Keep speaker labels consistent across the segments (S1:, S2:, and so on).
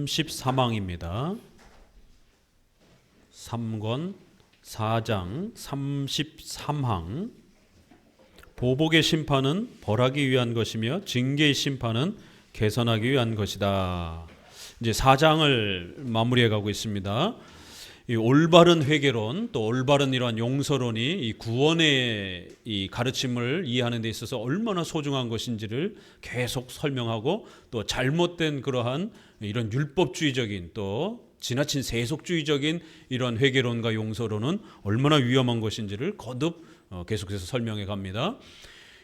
S1: 33항입니다. 3권 4장 33항. 보복의 심판은 벌하기 위한 것이며 징계의 심판은 개선하기 위한 것이다. 이제 4장을 마무리해 가고 있습니다. 이 올바른 회개론, 또 올바른 이러한 용서론이 이 구원의 이 가르침을 이해하는 데 있어서 얼마나 소중한 것인지를 계속 설명하고, 또 잘못된 그러한 이런 율법주의적인, 또 지나친 세속주의적인 이런 회개론과 용서론은 얼마나 위험한 것인지를 거듭 계속해서 설명해 갑니다.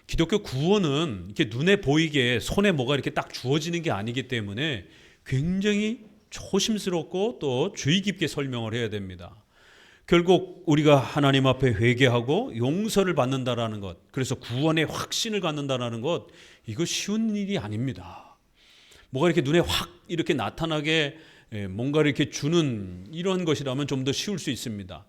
S1: 기독교 구원은 이렇게 눈에 보이게 손에 뭐가 이렇게 딱 주어지는 게 아니기 때문에 굉장히 조심스럽고 또 주의 깊게 설명을 해야 됩니다. 결국 우리가 하나님 앞에 회개하고 용서를 받는다라는 것, 그래서 구원의 확신을 갖는다라는 것, 이거 쉬운 일이 아닙니다. 뭐가 이렇게 눈에 확 이렇게 나타나게 뭔가를 이렇게 주는 이런 것이라면 좀 더 쉬울 수 있습니다.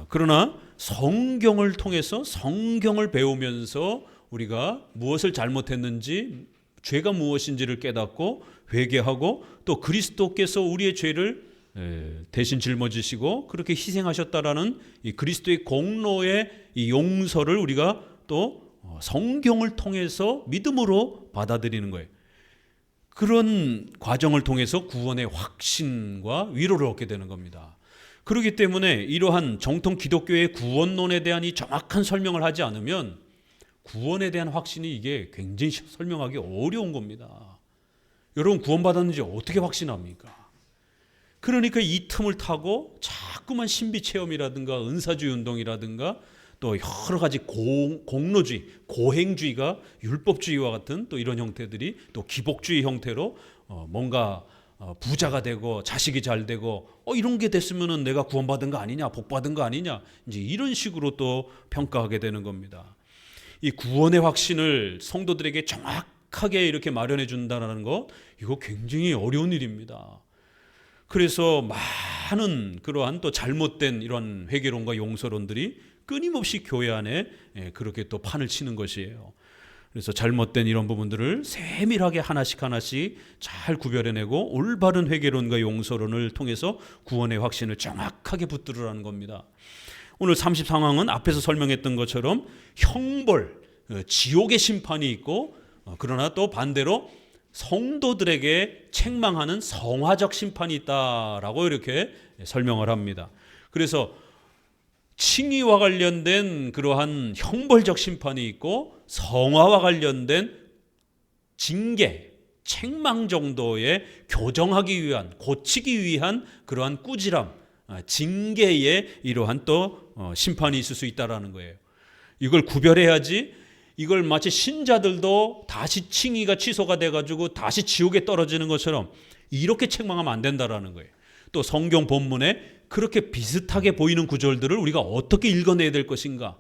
S1: 그러나 성경을 통해서, 성경을 배우면서 우리가 무엇을 잘못했는지, 죄가 무엇인지를 깨닫고 회개하고, 또 그리스도께서 우리의 죄를 대신 짊어지시고 그렇게 희생하셨다라는 이 그리스도의 공로의 이 용서를 우리가 또 성경을 통해서 믿음으로 받아들이는 거예요. 그런 과정을 통해서 구원의 확신과 위로를 얻게 되는 겁니다. 그렇기 때문에 이러한 정통 기독교의 구원론에 대한 이 정확한 설명을 하지 않으면 구원에 대한 확신이 이게 굉장히 설명하기 어려운 겁니다. 여러분, 구원받았는지 어떻게 확신합니까? 그러니까 이 틈을 타고 자꾸만 신비체험이라든가 은사주의 운동이라든가 또 여러 가지 공로주의, 고행주의가 율법주의와 같은 또 이런 형태들이 또 기복주의 형태로 뭔가 부자가 되고 자식이 잘 되고 이런 게 됐으면 내가 구원받은 거 아니냐, 복받은 거 아니냐, 이제 이런 식으로 또 평가하게 되는 겁니다. 이 구원의 확신을 성도들에게 정확하게 이렇게 마련해 준다는 것, 이거 굉장히 어려운 일입니다. 그래서 많은 그러한 또 잘못된 이런 회개론과 용서론들이 끊임없이 교회 안에 그렇게 또 판을 치는 것이에요. 그래서 잘못된 이런 부분들을 세밀하게 하나씩 잘 구별해내고 올바른 회개론과 용서론을 통해서 구원의 확신을 정확하게 붙들으라는 겁니다. 오늘 30상황은 앞에서 설명했던 것처럼 형벌, 지옥의 심판이 있고, 그러나 또 반대로 성도들에게 책망하는 성화적 심판이 있다라고 이렇게 설명을 합니다. 그래서 칭의와 관련된 그러한 형벌적 심판이 있고, 성화와 관련된 징계, 책망 정도의 교정하기 위한, 고치기 위한 그러한 꾸지람, 징계의 이러한 또 심판이 있을 수 있다라는 거예요. 이걸 구별해야지, 이걸 마치 신자들도 다시 칭의가 취소가 돼가지고 다시 지옥에 떨어지는 것처럼 이렇게 책망하면 안 된다라는 거예요. 또 성경 본문에 그렇게 비슷하게 보이는 구절들을 우리가 어떻게 읽어내야 될 것인가?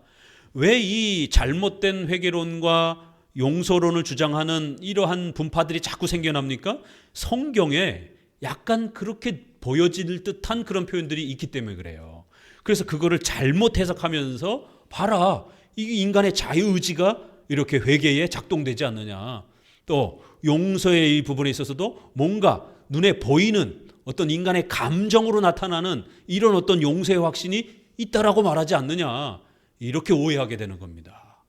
S1: 왜 이 잘못된 회개론과 용서론을 주장하는 이러한 분파들이 자꾸 생겨납니까? 성경에 약간 그렇게 보여질 듯한 그런 표현들이 있기 때문에 그래요. 그래서 그거를 잘못 해석하면서 봐라, 이게 인간의 자유의지가 이렇게 회개에 작동되지 않느냐, 또 용서의 이 부분에 있어서도 뭔가 눈에 보이는 어떤 인간의 감정으로 나타나는 이런 어떤 용서의 확신이 있다라고 말하지 않느냐, 이렇게 오해하게 되는 겁니다.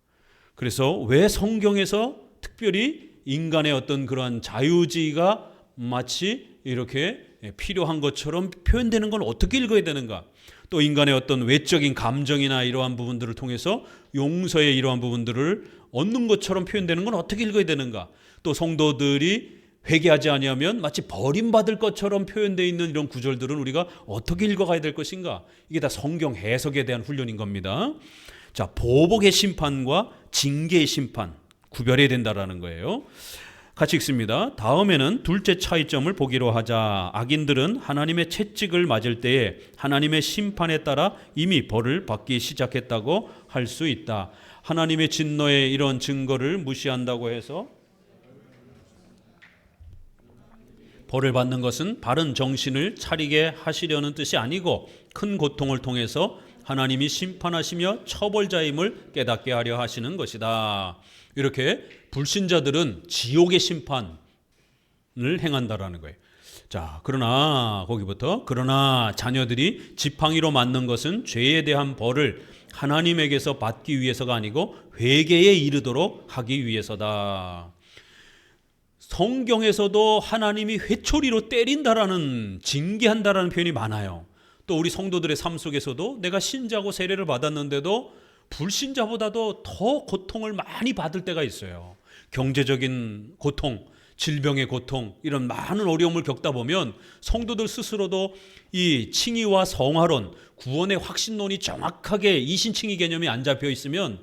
S1: 그래서 왜 성경에서 특별히 인간의 어떤 그러한 자유의지가 마치 이렇게 필요한 것처럼 표현되는 건 어떻게 읽어야 되는가? 또 인간의 어떤 외적인 감정이나 이러한 부분들을 통해서 용서의 이러한 부분들을 얻는 것처럼 표현되는 건 어떻게 읽어야 되는가? 또 성도들이 회개하지 아니하면 마치 버림받을 것처럼 표현되어 있는 이런 구절들은 우리가 어떻게 읽어가야 될 것인가? 이게 다 성경 해석에 대한 훈련인 겁니다. 자, 보복의 심판과 징계의 심판 구별해야 된다라는 거예요. 같이 읽습니다. 다음에는 둘째 차이점을 보기로 하자. 악인들은 하나님의 채찍을 맞을 때에 하나님의 심판에 따라 이미 벌을 받기 시작했다고 할 수 있다. 하나님의 진노의 이런 증거를 무시한다고 해서 벌을 받는 것은 바른 정신을 차리게 하시려는 뜻이 아니고, 큰 고통을 통해서 하나님이 심판하시며 처벌자임을 깨닫게 하려 하시는 것이다. 이렇게 불신자들은 지옥의 심판을 행한다라는 거예요. 자, 그러나 자녀들이 지팡이로 맞는 것은 죄에 대한 벌을 하나님에게서 받기 위해서가 아니고 회개에 이르도록 하기 위해서다. 성경에서도 하나님이 회초리로 때린다라는, 징계한다라는 표현이 많아요. 또 우리 성도들의 삶 속에서도 내가 신자고 세례를 받았는데도 불신자보다도 더 고통을 많이 받을 때가 있어요. 경제적인 고통, 질병의 고통, 이런 많은 어려움을 겪다 보면 성도들 스스로도 이 칭의와 성화론, 구원의 확신론이 정확하게 이신칭의 개념이 안 잡혀 있으면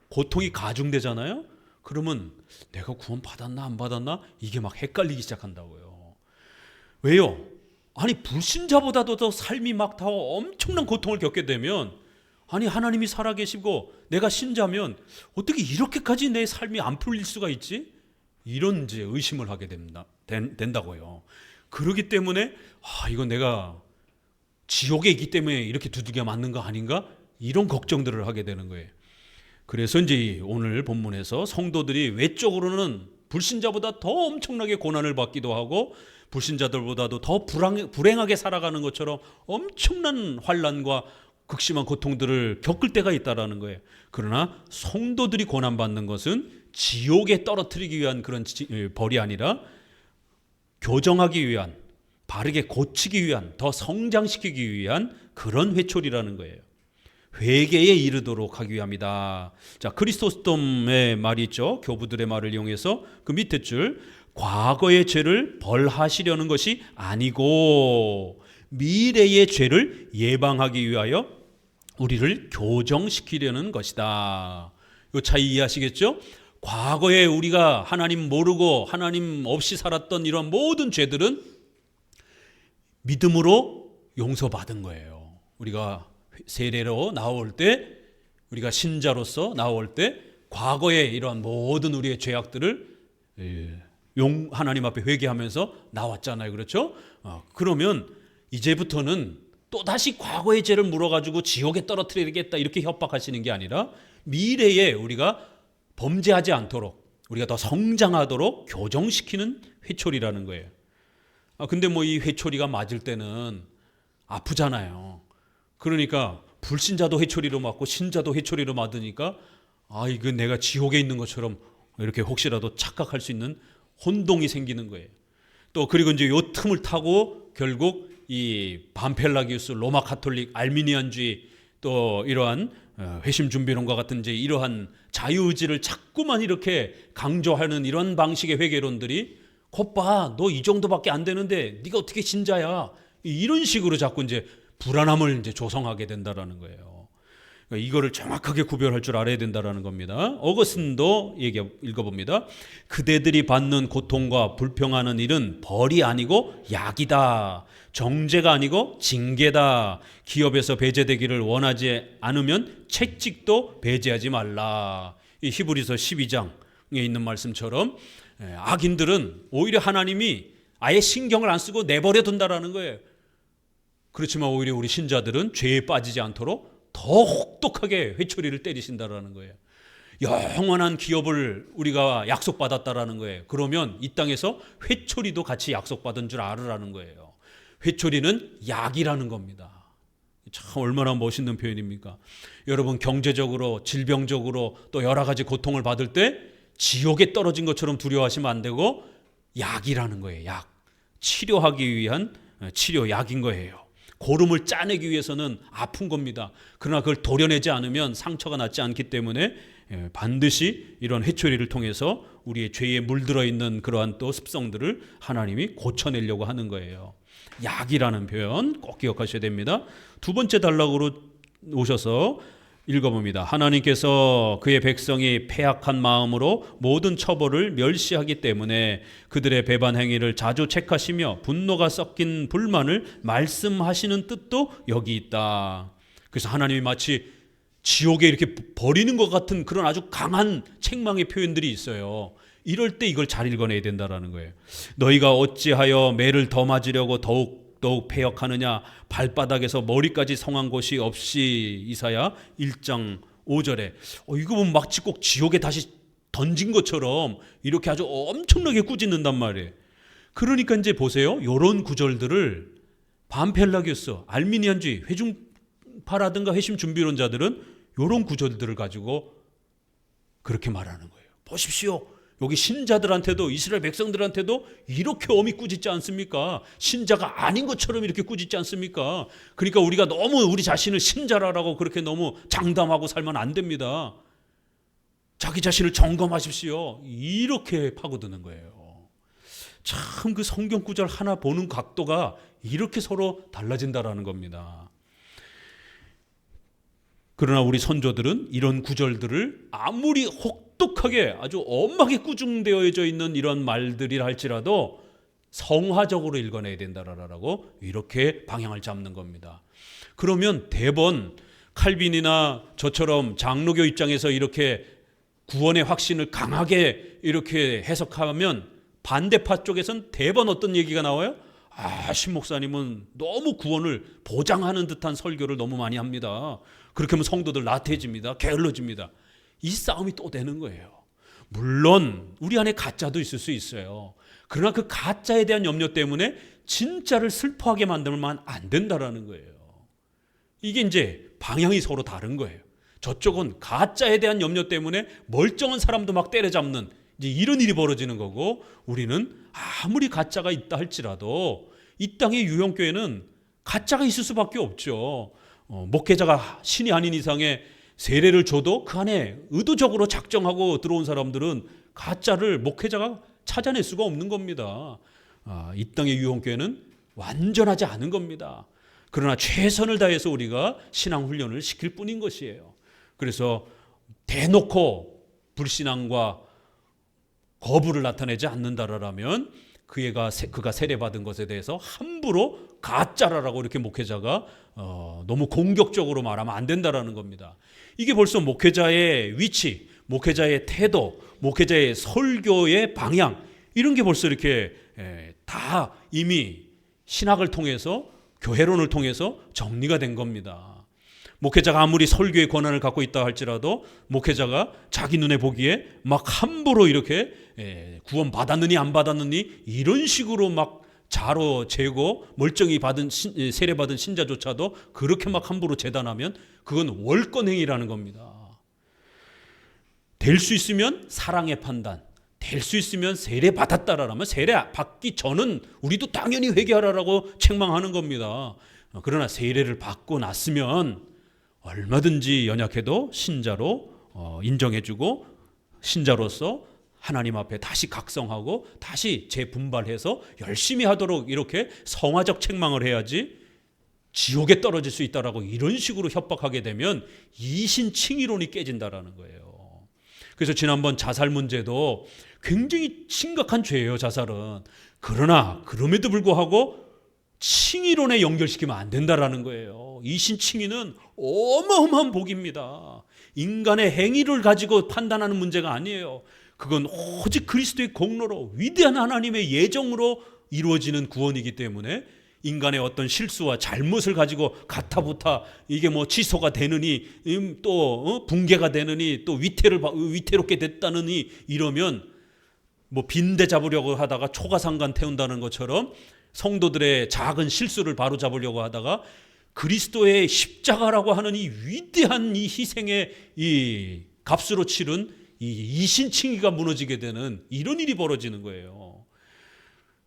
S1: 고통이 가중되잖아요. 그러면 내가 구원 받았나 안 받았나 이게 막 헷갈리기 시작한다고요. 왜요? 아니 불신자보다도 더 삶이 막 더 엄청난 고통을 겪게 되면, 아니 하나님이 살아계시고 내가 신자면 어떻게 이렇게까지 내 삶이 안 풀릴 수가 있지? 이런 이제 의심을 하게 된다고요. 그렇기 때문에 이건 내가 지옥에 있기 때문에 이렇게 두들겨 맞는 거 아닌가? 이런 걱정들을 하게 되는 거예요. 그래서 이제 오늘 본문에서 성도들이 외적으로는 불신자보다 더 엄청나게 고난을 받기도 하고 불신자들보다도 더 불행하게 살아가는 것처럼 엄청난 환난과 극심한 고통들을 겪을 때가 있다라는 거예요. 그러나 성도들이 고난받는 것은 지옥에 떨어뜨리기 위한 그런 벌이 아니라 교정하기 위한, 바르게 고치기 위한, 더 성장시키기 위한 그런 회초리라는 거예요. 회개에 이르도록 하기 위함이다. 자, 크리스토스톰의 말이 있죠. 교부들의 말을 이용해서 그 밑에 줄, 과거의 죄를 벌하시려는 것이 아니고 미래의 죄를 예방하기 위하여 우리를 교정시키려는 것이다. 이 차이 이해하시겠죠? 과거에 우리가 하나님 모르고 하나님 없이 살았던 이런 모든 죄들은 믿음으로 용서받은 거예요. 우리가 세례로 나올 때, 우리가 신자로서 나올 때 과거에 이러한 모든 우리의 죄악들을 하나님 앞에 회개하면서 나왔잖아요. 그렇죠? 그러면 이제부터는 또다시 과거의 죄를 물어가지고 지옥에 떨어뜨리겠다 이렇게 협박하시는 게 아니라 미래에 우리가 범죄하지 않도록, 우리가 더 성장하도록 교정시키는 회초리라는 거예요. 근데 뭐 이 회초리가 맞을 때는 아프잖아요. 그러니까 불신자도 회초리로 맞고 신자도 회초리로 맞으니까 이거 내가 지옥에 있는 것처럼 이렇게 혹시라도 착각할 수 있는 혼동이 생기는 거예요. 또 그리고 이제 요 틈을 타고 결국 이 반펠라기우스, 로마 가톨릭, 알미니안주의, 또 이러한 회심 준비론과 같은 이제 이러한 자유의지를 자꾸만 이렇게 강조하는 이런 방식의 회개론들이, 겉봐 너 이 정도밖에 안 되는데 네가 어떻게 신자야, 이런 식으로 자꾸 이제 불안함을 이제 조성하게 된다라는 거예요. 그러니까 이거를 정확하게 구별할 줄 알아야 된다라는 겁니다. 어거스틴도 읽어봅니다. 그대들이 받는 고통과 불평하는 일은 벌이 아니고 약이다. 정죄가 아니고 징계다. 기업에서 배제되기를 원하지 않으면 채찍도 배제하지 말라. 이 히브리서 12장에 있는 말씀처럼 악인들은 오히려 하나님이 아예 신경을 안 쓰고 내버려 둔다라는 거예요. 그렇지만 오히려 우리 신자들은 죄에 빠지지 않도록 더 혹독하게 회초리를 때리신다라는 거예요. 영원한 기업을 우리가 약속받았다라는 거예요. 그러면 이 땅에서 회초리도 같이 약속받은 줄 알으라는 거예요. 회초리는 약이라는 겁니다. 참 얼마나 멋있는 표현입니까? 여러분 경제적으로, 질병적으로 또 여러 가지 고통을 받을 때 지옥에 떨어진 것처럼 두려워하시면 안 되고 약이라는 거예요. 약. 치료하기 위한 치료약인 거예요. 고름을 짜내기 위해서는 아픈 겁니다. 그러나 그걸 도려내지 않으면 상처가 낫지 않기 때문에 반드시 이런 회초리를 통해서 우리의 죄에 물들어 있는 그러한 또 습성들을 하나님이 고쳐내려고 하는 거예요. 약이라는 표현 꼭 기억하셔야 됩니다. 두 번째 단락으로 오셔서 읽어봅니다. 하나님께서 그의 백성이 패악한 마음으로 모든 처벌을 멸시하기 때문에 그들의 배반 행위를 자주 책하시며 분노가 섞인 불만을 말씀하시는 뜻도 여기 있다. 그래서 하나님이 마치 지옥에 이렇게 버리는 것 같은 그런 아주 강한 책망의 표현들이 있어요. 이럴 때 이걸 잘 읽어내야 된다는 거예요. 너희가 어찌하여 매를 더 맞으려고 더욱 패역하느냐. 발바닥에서 머리까지 성한 곳이 없이. 이사야 1장 5절에 이거 보면 마치 꼭 지옥에 다시 던진 것처럼 이렇게 아주 엄청나게 꾸짖는단 말이에요. 그러니까 이제 보세요. 이런 구절들을 반펠라기우스, 알미니안주의, 회중파라든가 회심 준비론자들은 이런 구절들을 가지고 그렇게 말하는 거예요. 보십시오. 여기 신자들한테도, 이스라엘 백성들한테도 이렇게 엄히 꾸짖지 않습니까? 신자가 아닌 것처럼 이렇게 꾸짖지 않습니까? 그러니까 우리가 너무 우리 자신을 신자라고 그렇게 너무 장담하고 살면 안 됩니다. 자기 자신을 점검하십시오. 이렇게 파고드는 거예요. 참 그 성경 구절 하나 보는 각도가 이렇게 서로 달라진다라는 겁니다. 그러나 우리 선조들은 이런 구절들을 아무리 혹독하게 아주 엄하게 꾸중되어져 있는 이런 말들이라 할지라도 성화적으로 읽어내야 된다라고 이렇게 방향을 잡는 겁니다. 그러면 대번 칼빈이나 저처럼 장로교 입장에서 이렇게 구원의 확신을 강하게 이렇게 해석하면 반대파 쪽에서는 대번 어떤 얘기가 나와요? 신 목사님은 너무 구원을 보장하는 듯한 설교를 너무 많이 합니다. 그렇게 하면 성도들 나태해집니다. 게을러집니다. 이 싸움이 또 되는 거예요. 물론 우리 안에 가짜도 있을 수 있어요. 그러나 그 가짜에 대한 염려 때문에 진짜를 슬퍼하게 만들면 안 된다라는 거예요. 이게 이제 방향이 서로 다른 거예요. 저쪽은 가짜에 대한 염려 때문에 멀쩡한 사람도 막 때려잡는 이제 이런 일이 벌어지는 거고, 우리는 아무리 가짜가 있다 할지라도 이 땅의 유형교회는 가짜가 있을 수밖에 없죠. 목회자가 신이 아닌 이상의 세례를 줘도 그 안에 의도적으로 작정하고 들어온 사람들은 가짜를 목회자가 찾아낼 수가 없는 겁니다. 이 땅의 유형교회는 완전하지 않은 겁니다. 그러나 최선을 다해서 우리가 신앙 훈련을 시킬 뿐인 것이에요. 그래서 대놓고 불신앙과 거부를 나타내지 않는다라면 그가 세례받은 것에 대해서 함부로 가짜라고 이렇게 목회자가 너무 공격적으로 말하면 안 된다라는 겁니다. 이게 벌써 목회자의 위치, 목회자의 태도, 목회자의 설교의 방향, 이런 게 벌써 이렇게 다 이미 신학을 통해서, 교회론을 통해서 정리가 된 겁니다. 목회자가 아무리 설교의 권한을 갖고 있다 할지라도 목회자가 자기 눈에 보기에 막 함부로 이렇게 구원 받았느니 안 받았느니 이런 식으로 막 자로 재고 멀쩡히 세례받은 신자조차도 그렇게 막 함부로 재단하면 그건 월권행위라는 겁니다. 될 수 있으면 사랑의 판단, 될 수 있으면 세례 받았다라면 세례 받기 전은 우리도 당연히 회개하라라고 책망하는 겁니다. 그러나 세례를 받고 났으면 얼마든지 연약해도 신자로 인정해주고 신자로서 하나님 앞에 다시 각성하고 다시 재분발해서 열심히 하도록 이렇게 성화적 책망을 해야지 지옥에 떨어질 수 있다라고 이런 식으로 협박하게 되면 이신칭의론이 깨진다라는 거예요. 그래서 지난번 자살 문제도 굉장히 심각한 죄예요, 자살은. 그러나 그럼에도 불구하고 칭의론에 연결시키면 안 된다라는 거예요. 이신칭의는 어마어마한 복입니다. 인간의 행위를 가지고 판단하는 문제가 아니에요. 그건 오직 그리스도의 공로로 위대한 하나님의 예정으로 이루어지는 구원이기 때문에 인간의 어떤 실수와 잘못을 가지고 가타부타 이게 뭐 취소가 되느니 또 붕괴가 되느니 또 위태롭게 됐다느니 이러면 뭐 빈대 잡으려고 하다가 초가상간 태운다는 것처럼 성도들의 작은 실수를 바로잡으려고 하다가 그리스도의 십자가라고 하는 이 위대한 이 희생의 이 값으로 치른 이 이신칭의가 무너지게 되는 이런 일이 벌어지는 거예요.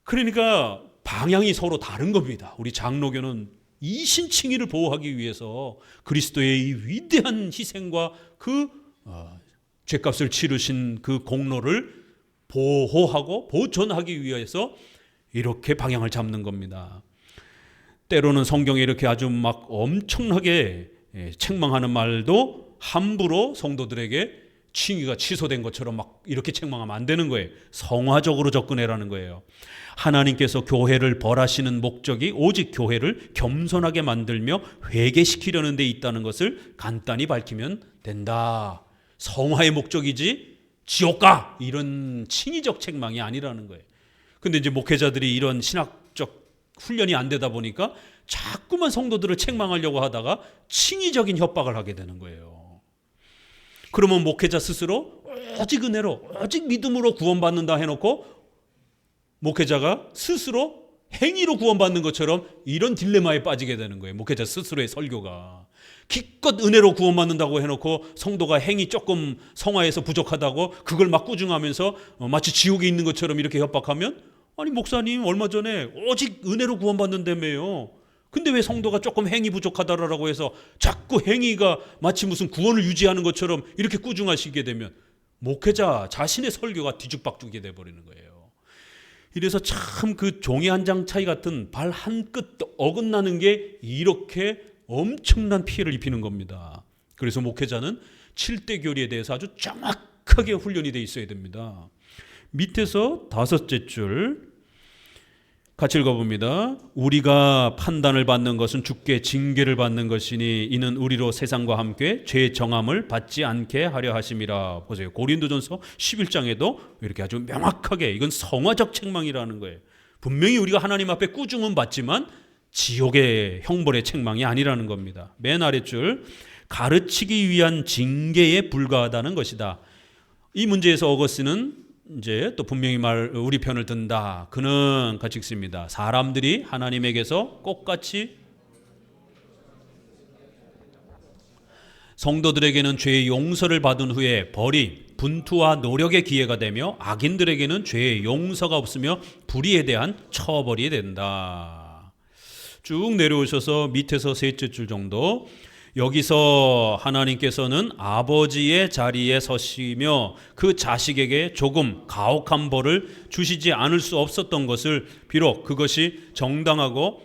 S1: 그러니까 방향이 서로 다른 겁니다. 우리 장로교는 이신칭의를 보호하기 위해서 그리스도의 이 위대한 희생과 그 죄값을 치르신 그 공로를 보호하고 보존하기 위해서 이렇게 방향을 잡는 겁니다. 때로는 성경에 이렇게 아주 막 엄청나게 책망하는 말도 함부로 성도들에게 칭의가 취소된 것처럼 막 이렇게 책망하면 안 되는 거예요. 성화적으로 접근해라는 거예요. 하나님께서 교회를 벌하시는 목적이 오직 교회를 겸손하게 만들며 회개시키려는 데 있다는 것을 간단히 밝히면 된다. 성화의 목적이지 지옥가 이런 칭의적 책망이 아니라는 거예요. 근데 이제 목회자들이 이런 신학적 훈련이 안 되다 보니까 자꾸만 성도들을 책망하려고 하다가 칭의적인 협박을 하게 되는 거예요. 그러면 목회자 스스로 오직 은혜로 오직 믿음으로 구원받는다 해놓고 목회자가 스스로 행위로 구원받는 것처럼 이런 딜레마에 빠지게 되는 거예요. 목회자 스스로의 설교가. 기껏 은혜로 구원받는다고 해놓고 성도가 행위 조금 성화에서 부족하다고 그걸 막 꾸중하면서 마치 지옥에 있는 것처럼 이렇게 협박하면, 아니 목사님 얼마 전에 오직 은혜로 구원받는다며요. 근데 왜 성도가 조금 행위 부족하다라고 해서 자꾸 행위가 마치 무슨 구원을 유지하는 것처럼 이렇게 꾸중하시게 되면 목회자 자신의 설교가 뒤죽박죽이 돼버리는 거예요. 이래서 참 그 종이 한 장 차이 같은 발 한 끗 어긋나는 게 이렇게 엄청난 피해를 입히는 겁니다. 그래서 목회자는 7대 교리에 대해서 아주 정확하게 훈련이 돼 있어야 됩니다. 밑에서 5째 줄 같이 읽어봅니다. 우리가 판단을 받는 것은 주께 징계를 받는 것이니 이는 우리로 세상과 함께 죄 정함을 받지 않게 하려 하심이라. 보세요. 고린도전서 11장에도 이렇게 아주 명확하게 이건 성화적 책망이라는 거예요. 분명히 우리가 하나님 앞에 꾸중은 받지만 지옥의 형벌의 책망이 아니라는 겁니다. 맨 아랫줄 가르치기 위한 징계에 불과하다는 것이다. 이 문제에서 어거스는 이제 또 분명히 우리 편을 든다. 그는 같이 읽습니다. 사람들이 하나님에게서 똑같이 성도들에게는 죄의 용서를 받은 후에 벌이 분투와 노력의 기회가 되며 악인들에게는 죄의 용서가 없으며 불의에 대한 처벌이 된다. 쭉 내려오셔서 밑에서 3째 줄 정도, 여기서 하나님께서는 아버지의 자리에 서시며 그 자식에게 조금 가혹한 벌을 주시지 않을 수 없었던 것을 비록 그것이 정당하고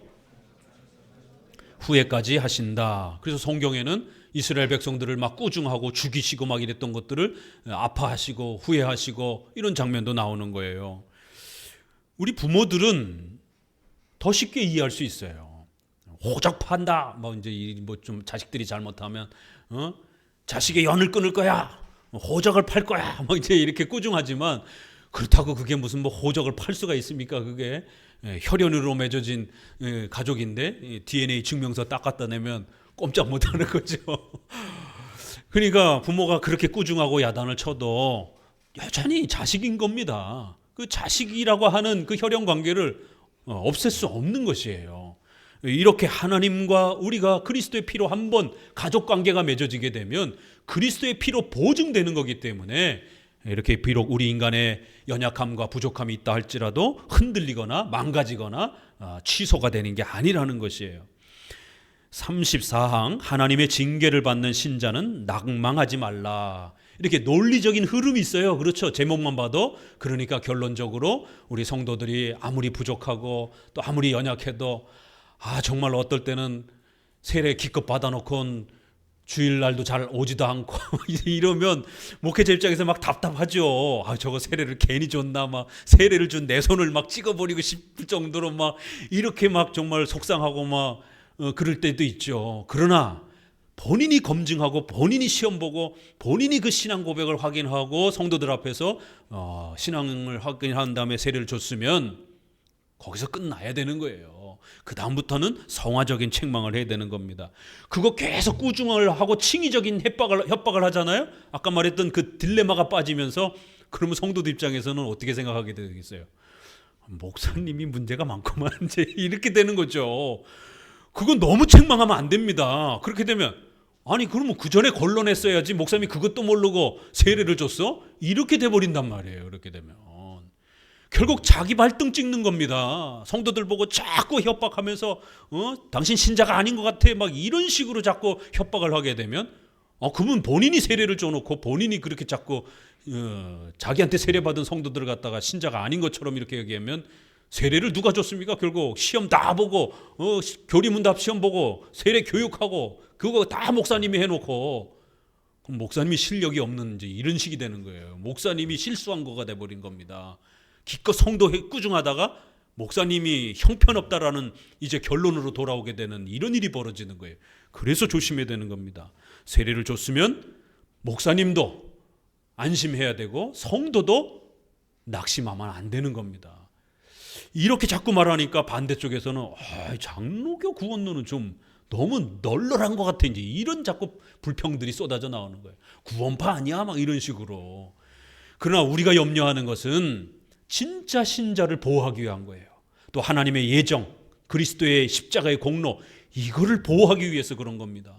S1: 후회까지 하신다. 그래서 성경에는 이스라엘 백성들을 막 꾸중하고 죽이시고 막 이랬던 것들을 아파하시고 후회하시고 이런 장면도 나오는 거예요. 우리 부모들은 더 쉽게 이해할 수 있어요. 호적판다. 뭐 이제 좀 자식들이 잘못하면 자식의 연을 끊을 거야. 호적을 팔 거야. 뭐 이제 이렇게 꾸중하지만 그렇다고 그게 무슨 뭐 호적을 팔 수가 있습니까? 그게 혈연으로 맺어진 가족인데 DNA 증명서 딱 갖다 내면 꼼짝 못 하는 거죠. 그러니까 부모가 그렇게 꾸중하고 야단을 쳐도 여전히 자식인 겁니다. 그 자식이라고 하는 그 혈연 관계를 없앨 수 없는 것이에요. 이렇게 하나님과 우리가 그리스도의 피로 한번 가족관계가 맺어지게 되면 그리스도의 피로 보증되는 거기 때문에 이렇게 비록 우리 인간의 연약함과 부족함이 있다 할지라도 흔들리거나 망가지거나 취소가 되는 게 아니라는 것이에요. 34항 하나님의 징계를 받는 신자는 낙망하지 말라. 이렇게 논리적인 흐름이 있어요. 그렇죠. 제목만 봐도. 그러니까 결론적으로 우리 성도들이 아무리 부족하고 또 아무리 연약해도 정말 어떨 때는 세례 기껏 받아놓고 주일날도 잘 오지도 않고 이러면 목회자 입장에서 막 답답하죠. 저거 세례를 괜히 줬나, 막 세례를 준 내 손을 막 찍어버리고 싶을 정도로 막 이렇게 막 정말 속상하고 막 그럴 때도 있죠. 그러나 본인이 검증하고 본인이 시험 보고 본인이 그 신앙 고백을 확인하고 성도들 앞에서 신앙을 확인한 다음에 세례를 줬으면 거기서 끝나야 되는 거예요. 그 다음부터는 성화적인 책망을 해야 되는 겁니다. 그거 계속 꾸중을 하고 칭의적인 협박을 하잖아요. 아까 말했던 그 딜레마가 빠지면서 그러면 성도들 입장에서는 어떻게 생각하게 되겠어요? 목사님이 문제가 많구만 이제 이렇게 되는 거죠. 그건 너무 책망하면 안 됩니다. 그렇게 되면 그러면 그 전에 걸러냈어야지 목사님이 그것도 모르고 세례를 줬어? 이렇게 돼버린단 말이에요. 그렇게 되면 결국 자기 발등 찍는 겁니다. 성도들 보고 자꾸 협박하면서 당신 신자가 아닌 것 같아 막 이런 식으로 자꾸 협박을 하게 되면 그분 본인이 세례를 줘놓고 본인이 그렇게 자꾸 자기한테 세례받은 성도들을 갖다가 신자가 아닌 것처럼 이렇게 얘기하면 세례를 누가 줬습니까? 결국 시험 다 보고 교리문답 시험 보고 세례 교육하고 그거 다 목사님이 해놓고 그럼 목사님이 실력이 없는 이제 이런 식이 되는 거예요. 목사님이 실수한 거가 돼버린 겁니다. 기껏 성도 꾸중하다가 목사님이 형편없다라는 이제 결론으로 돌아오게 되는 이런 일이 벌어지는 거예요. 그래서 조심해야 되는 겁니다. 세례를 줬으면 목사님도 안심해야 되고 성도도 낙심하면 안 되는 겁니다. 이렇게 자꾸 말하니까 반대쪽에서는 장로교 구원론은 좀 너무 널널한 것 같아. 이제 이런 자꾸 불평들이 쏟아져 나오는 거예요. 구원파 아니야? 막 이런 식으로. 그러나 우리가 염려하는 것은 진짜 신자를 보호하기 위한 거예요. 또 하나님의 예정, 그리스도의 십자가의 공로, 이거를 보호하기 위해서 그런 겁니다.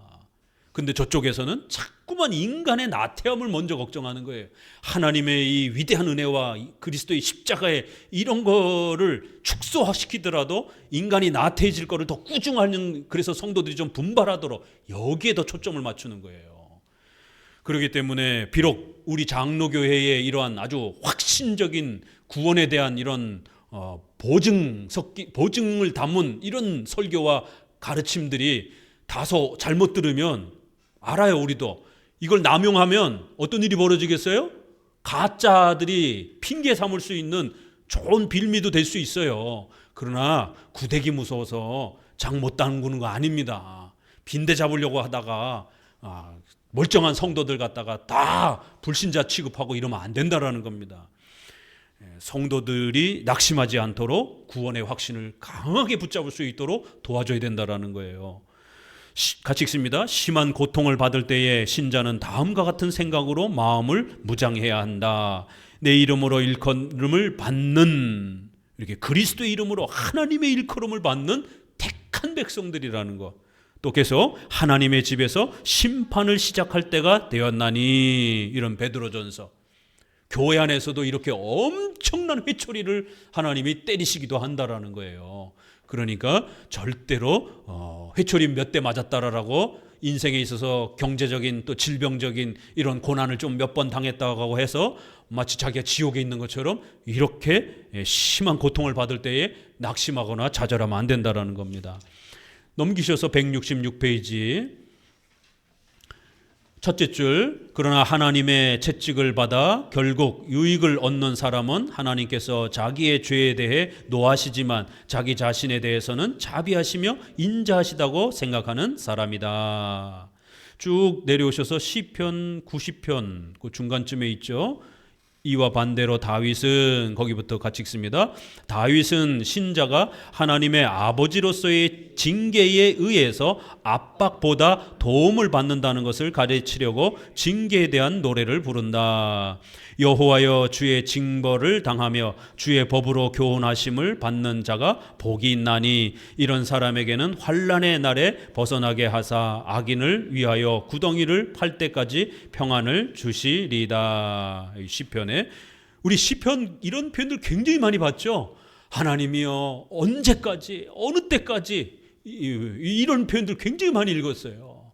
S1: 근데 저쪽에서는 자꾸만 인간의 나태함을 먼저 걱정하는 거예요. 하나님의 이 위대한 은혜와 그리스도의 십자가의 이런 거를 축소시키더라도 인간이 나태해질 거를 더 꾸중하는, 그래서 성도들이 좀 분발하도록 여기에 더 초점을 맞추는 거예요. 그렇기 때문에 비록 우리 장로교회의 이러한 아주 확신적인 구원에 대한 이런 보증을 담은 이런 설교와 가르침들이 다소 잘못 들으면 알아요. 우리도 이걸 남용하면 어떤 일이 벌어지겠어요? 가짜들이 핑계 삼을 수 있는 좋은 빌미도 될 수 있어요. 그러나 구대기 무서워서 장 못 담그는 거 아닙니다. 빈대 잡으려고 하다가 멀쩡한 성도들 갖다가 다 불신자 취급하고 이러면 안 된다라는 겁니다. 성도들이 낙심하지 않도록 구원의 확신을 강하게 붙잡을 수 있도록 도와줘야 된다라는 거예요. 같이 읽습니다. 심한 고통을 받을 때에 신자는 다음과 같은 생각으로 마음을 무장해야 한다. 내 이름으로 일컬음을 받는, 이렇게 그리스도의 이름으로 하나님의 일컬음을 받는 택한 백성들이라는 것. 또 계속 하나님의 집에서 심판을 시작할 때가 되었나니, 이런 베드로전서. 교회 안에서도 이렇게 엄청난 회초리를 하나님이 때리시기도 한다라는 거예요. 그러니까 절대로 회초리 몇 대 맞았다라고 인생에 있어서 경제적인 또 질병적인 이런 고난을 좀 몇 번 당했다고 해서 마치 자기가 지옥에 있는 것처럼 이렇게 심한 고통을 받을 때에 낙심하거나 좌절하면 안 된다라는 겁니다. 넘기셔서 166페이지 첫째 줄. 그러나 하나님의 채찍을 받아 결국 유익을 얻는 사람은 하나님께서 자기의 죄에 대해 노하시지만 자기 자신에 대해서는 자비하시며 인자하시다고 생각하는 사람이다. 쭉 내려오셔서 시편 90편 그 중간쯤에 있죠. 이와 반대로 다윗은, 거기부터 같이 읽습니다. 다윗은 신자가 하나님의 아버지로서의 징계에 의해서 압박보다 도움을 받는다는 것을 가르치려고 징계에 대한 노래를 부른다. 여호와여, 주의 징벌을 당하며 주의 법으로 교훈하심을 받는 자가 복이 있나니 이런 사람에게는 환난의 날에 벗어나게 하사 악인을 위하여 구덩이를 팔 때까지 평안을 주시리다. 시편에 우리 시편 이런 표현들 굉장히 많이 봤죠. 하나님이여 언제까지, 어느 때까지, 이런 표현들 굉장히 많이 읽었어요.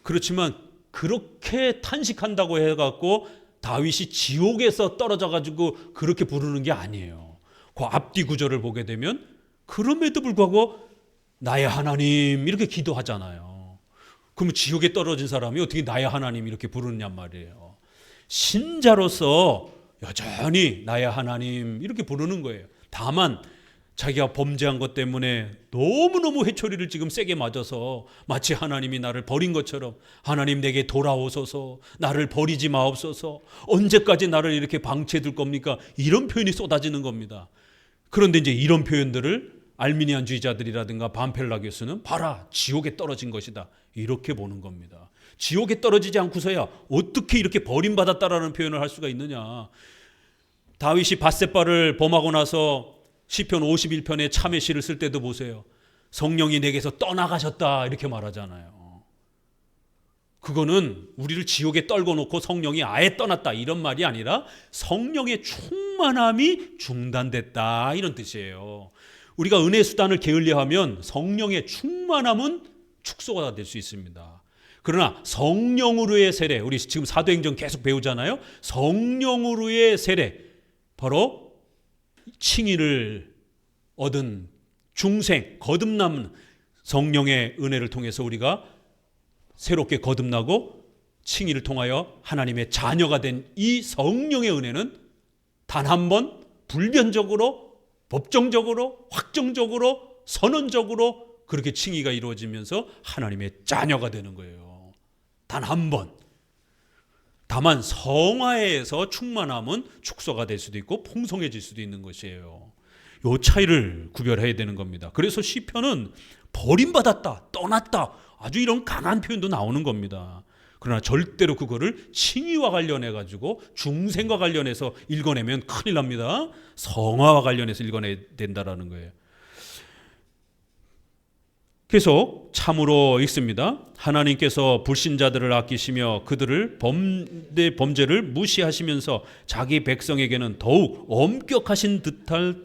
S1: 그렇지만 그렇게 탄식한다고 해갖고 다윗이 지옥에서 떨어져가지고 그렇게 부르는 게 아니에요. 그 앞뒤 구절을 보게 되면 그럼에도 불구하고 나의 하나님 이렇게 기도하잖아요. 그러면 지옥에 떨어진 사람이 어떻게 나의 하나님 이렇게 부르느냐 말이에요. 신자로서 여전히 나의 하나님 이렇게 부르는 거예요. 다만 자기가 범죄한 것 때문에 너무너무 회초리를 지금 세게 맞아서 마치 하나님이 나를 버린 것처럼 하나님 내게 돌아오소서, 나를 버리지 마옵소서, 언제까지 나를 이렇게 방치해둘 겁니까? 이런 표현이 쏟아지는 겁니다. 그런데 이제 이런 표현들을 알미니안주의자들이라든가 반펠라 교수는 봐라, 지옥에 떨어진 것이다, 이렇게 보는 겁니다. 지옥에 떨어지지 않고서야 어떻게 이렇게 버림받았다라는 표현을 할 수가 있느냐. 다윗이 밧셋바를 범하고 나서 시편 51편에 참회 시를 쓸 때도 보세요. 성령이 내게서 떠나가셨다 이렇게 말하잖아요. 그거는 우리를 지옥에 떨궈 놓고 성령이 아예 떠났다 이런 말이 아니라 성령의 충만함이 중단됐다 이런 뜻이에요. 우리가 은혜 수단을 게을리하면 성령의 충만함은 축소가 될 수 있습니다. 그러나 성령으로의 세례, 우리 지금 사도행전 계속 배우잖아요. 성령으로의 세례, 바로 칭의를 얻은 중생, 거듭남, 성령의 은혜를 통해서 우리가 새롭게 거듭나고 칭의를 통하여 하나님의 자녀가 된 이 성령의 은혜는 단 한 번 불변적으로, 법정적으로, 확정적으로, 선언적으로 그렇게 칭의가 이루어지면서 하나님의 자녀가 되는 거예요. 단 한 번. 다만 성화에서 충만함은 축소가 될 수도 있고 풍성해질 수도 있는 것이에요. 이 차이를 구별해야 되는 겁니다. 그래서 시편은 버림받았다, 떠났다, 아주 이런 강한 표현도 나오는 겁니다. 그러나 절대로 그거를 칭의와 관련해 가지고 중생과 관련해서 읽어내면 큰일 납니다. 성화와 관련해서 읽어내야 된다라는 거예요. 계속 참으로 읽습니다. 하나님께서 불신자들을 아끼시며 그들을 범죄를 무시하시면서 자기 백성에게는 더욱 엄격하신 듯할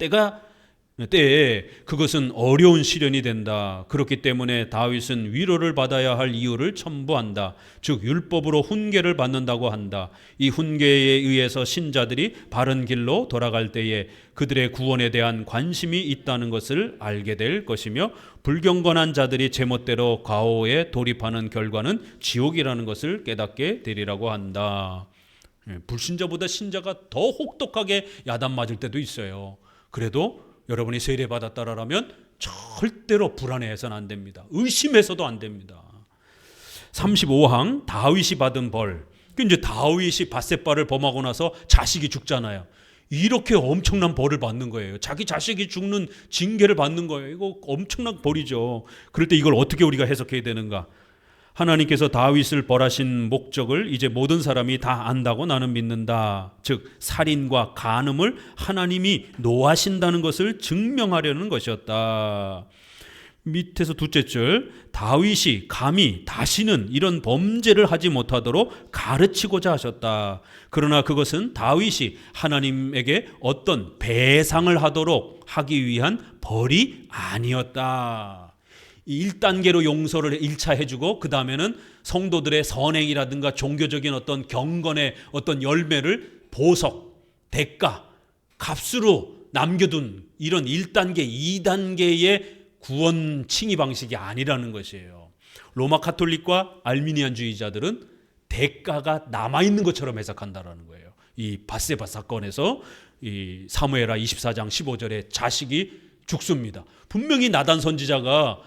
S1: 때에 그것은 어려운 시련이 된다. 그렇기 때문에 다윗은 위로를 받아야 할 이유를 첨부한다. 즉 율법으로 훈계를 받는다고 한다. 이 훈계에 의해서 신자들이 바른 길로 돌아갈 때에 그들의 구원에 대한 관심이 있다는 것을 알게 될 것이며 불경건한 자들이 제멋대로 과오에 돌입하는 결과는 지옥이라는 것을 깨닫게 되리라고 한다. 불신자보다 신자가 더 혹독하게 야단 맞을 때도 있어요. 그래도 여러분이 세례받았다라면 절대로 불안해해서는 안 됩니다. 의심해서도 안 됩니다. 35항 다윗이 받은 벌. 이제 다윗이 밧셋바를 범하고 나서 자식이 죽잖아요. 이렇게 엄청난 벌을 받는 거예요. 자기 자식이 죽는 징계를 받는 거예요. 이거 엄청난 벌이죠. 그럴 때 이걸 어떻게 우리가 해석해야 되는가? 하나님께서 다윗을 벌하신 목적을 이제 모든 사람이 다 안다고 나는 믿는다. 즉 살인과 간음을 하나님이 노하신다는 것을 증명하려는 것이었다. 밑에서 둘째 줄, 다윗이 감히 다시는 이런 범죄를 하지 못하도록 가르치고자 하셨다. 그러나 그것은 다윗이 하나님에게 어떤 배상을 하도록 하기 위한 벌이 아니었다. 1단계로 용서를 1차 해주고 그 다음에는 성도들의 선행이라든가 종교적인 어떤 경건의 어떤 열매를 보석, 대가, 값으로 남겨둔 이런 1단계, 2단계의 구원 칭의 방식이 아니라는 것이에요. 로마 카톨릭과 알미니안주의자들은 대가가 남아있는 것처럼 해석한다라는 거예요. 이 밧세바 사건에서 이 사무엘하 24장 15절에 자식이 죽습니다. 분명히 나단 선지자가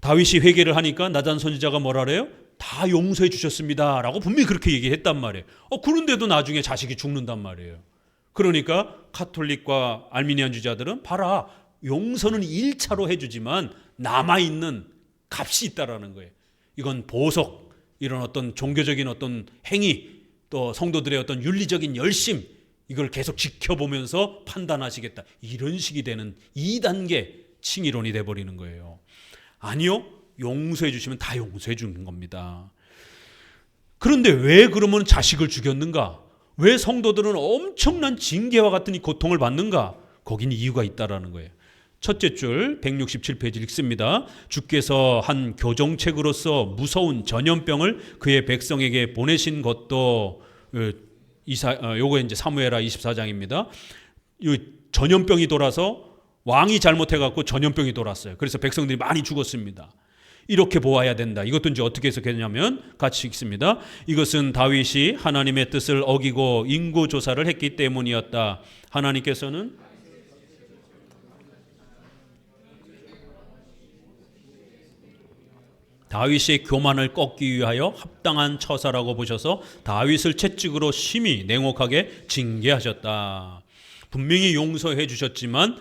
S1: 다윗이 회개를 하니까 나단 선지자가 뭐라 그래요? 다 용서해 주셨습니다 라고 분명히 그렇게 얘기했단 말이에요. 그런데도 나중에 자식이 죽는단 말이에요. 그러니까 카톨릭과 알미니안주의자들은 봐라, 용서는 1차로 해주지만 남아있는 값이 있다라는 거예요. 이건 보석, 이런 어떤 종교적인 어떤 행위, 또 성도들의 어떤 윤리적인 열심, 이걸 계속 지켜보면서 판단하시겠다. 이런 식이 되는 2단계 칭의론이 돼버리는 거예요. 아니요, 용서해 주시면 다 용서해 주는 겁니다. 그런데 왜 그러면 자식을 죽였는가? 왜 성도들은 엄청난 징계와 같은 이 고통을 받는가? 거긴 이유가 있다라는 거예요. 첫째 줄 167페이지 읽습니다. 주께서 한 교정책으로서 무서운 전염병을 그의 백성에게 보내신 것도 요거 이제 사무엘하 24장입니다. 이 전염병이 돌아서 왕이 잘못해갖고 전염병이 돌았어요. 그래서 백성들이 많이 죽었습니다. 이렇게 보아야 된다. 이것도 이제 어떻게 해석했냐면 같이 읽습니다. 이것은 다윗이 하나님의 뜻을 어기고 인구 조사를 했기 때문이었다. 하나님께서는 다윗의 교만을 꺾기 위하여 합당한 처사라고 보셔서 다윗을 채찍으로 심히 냉혹하게 징계하셨다. 분명히 용서해 주셨지만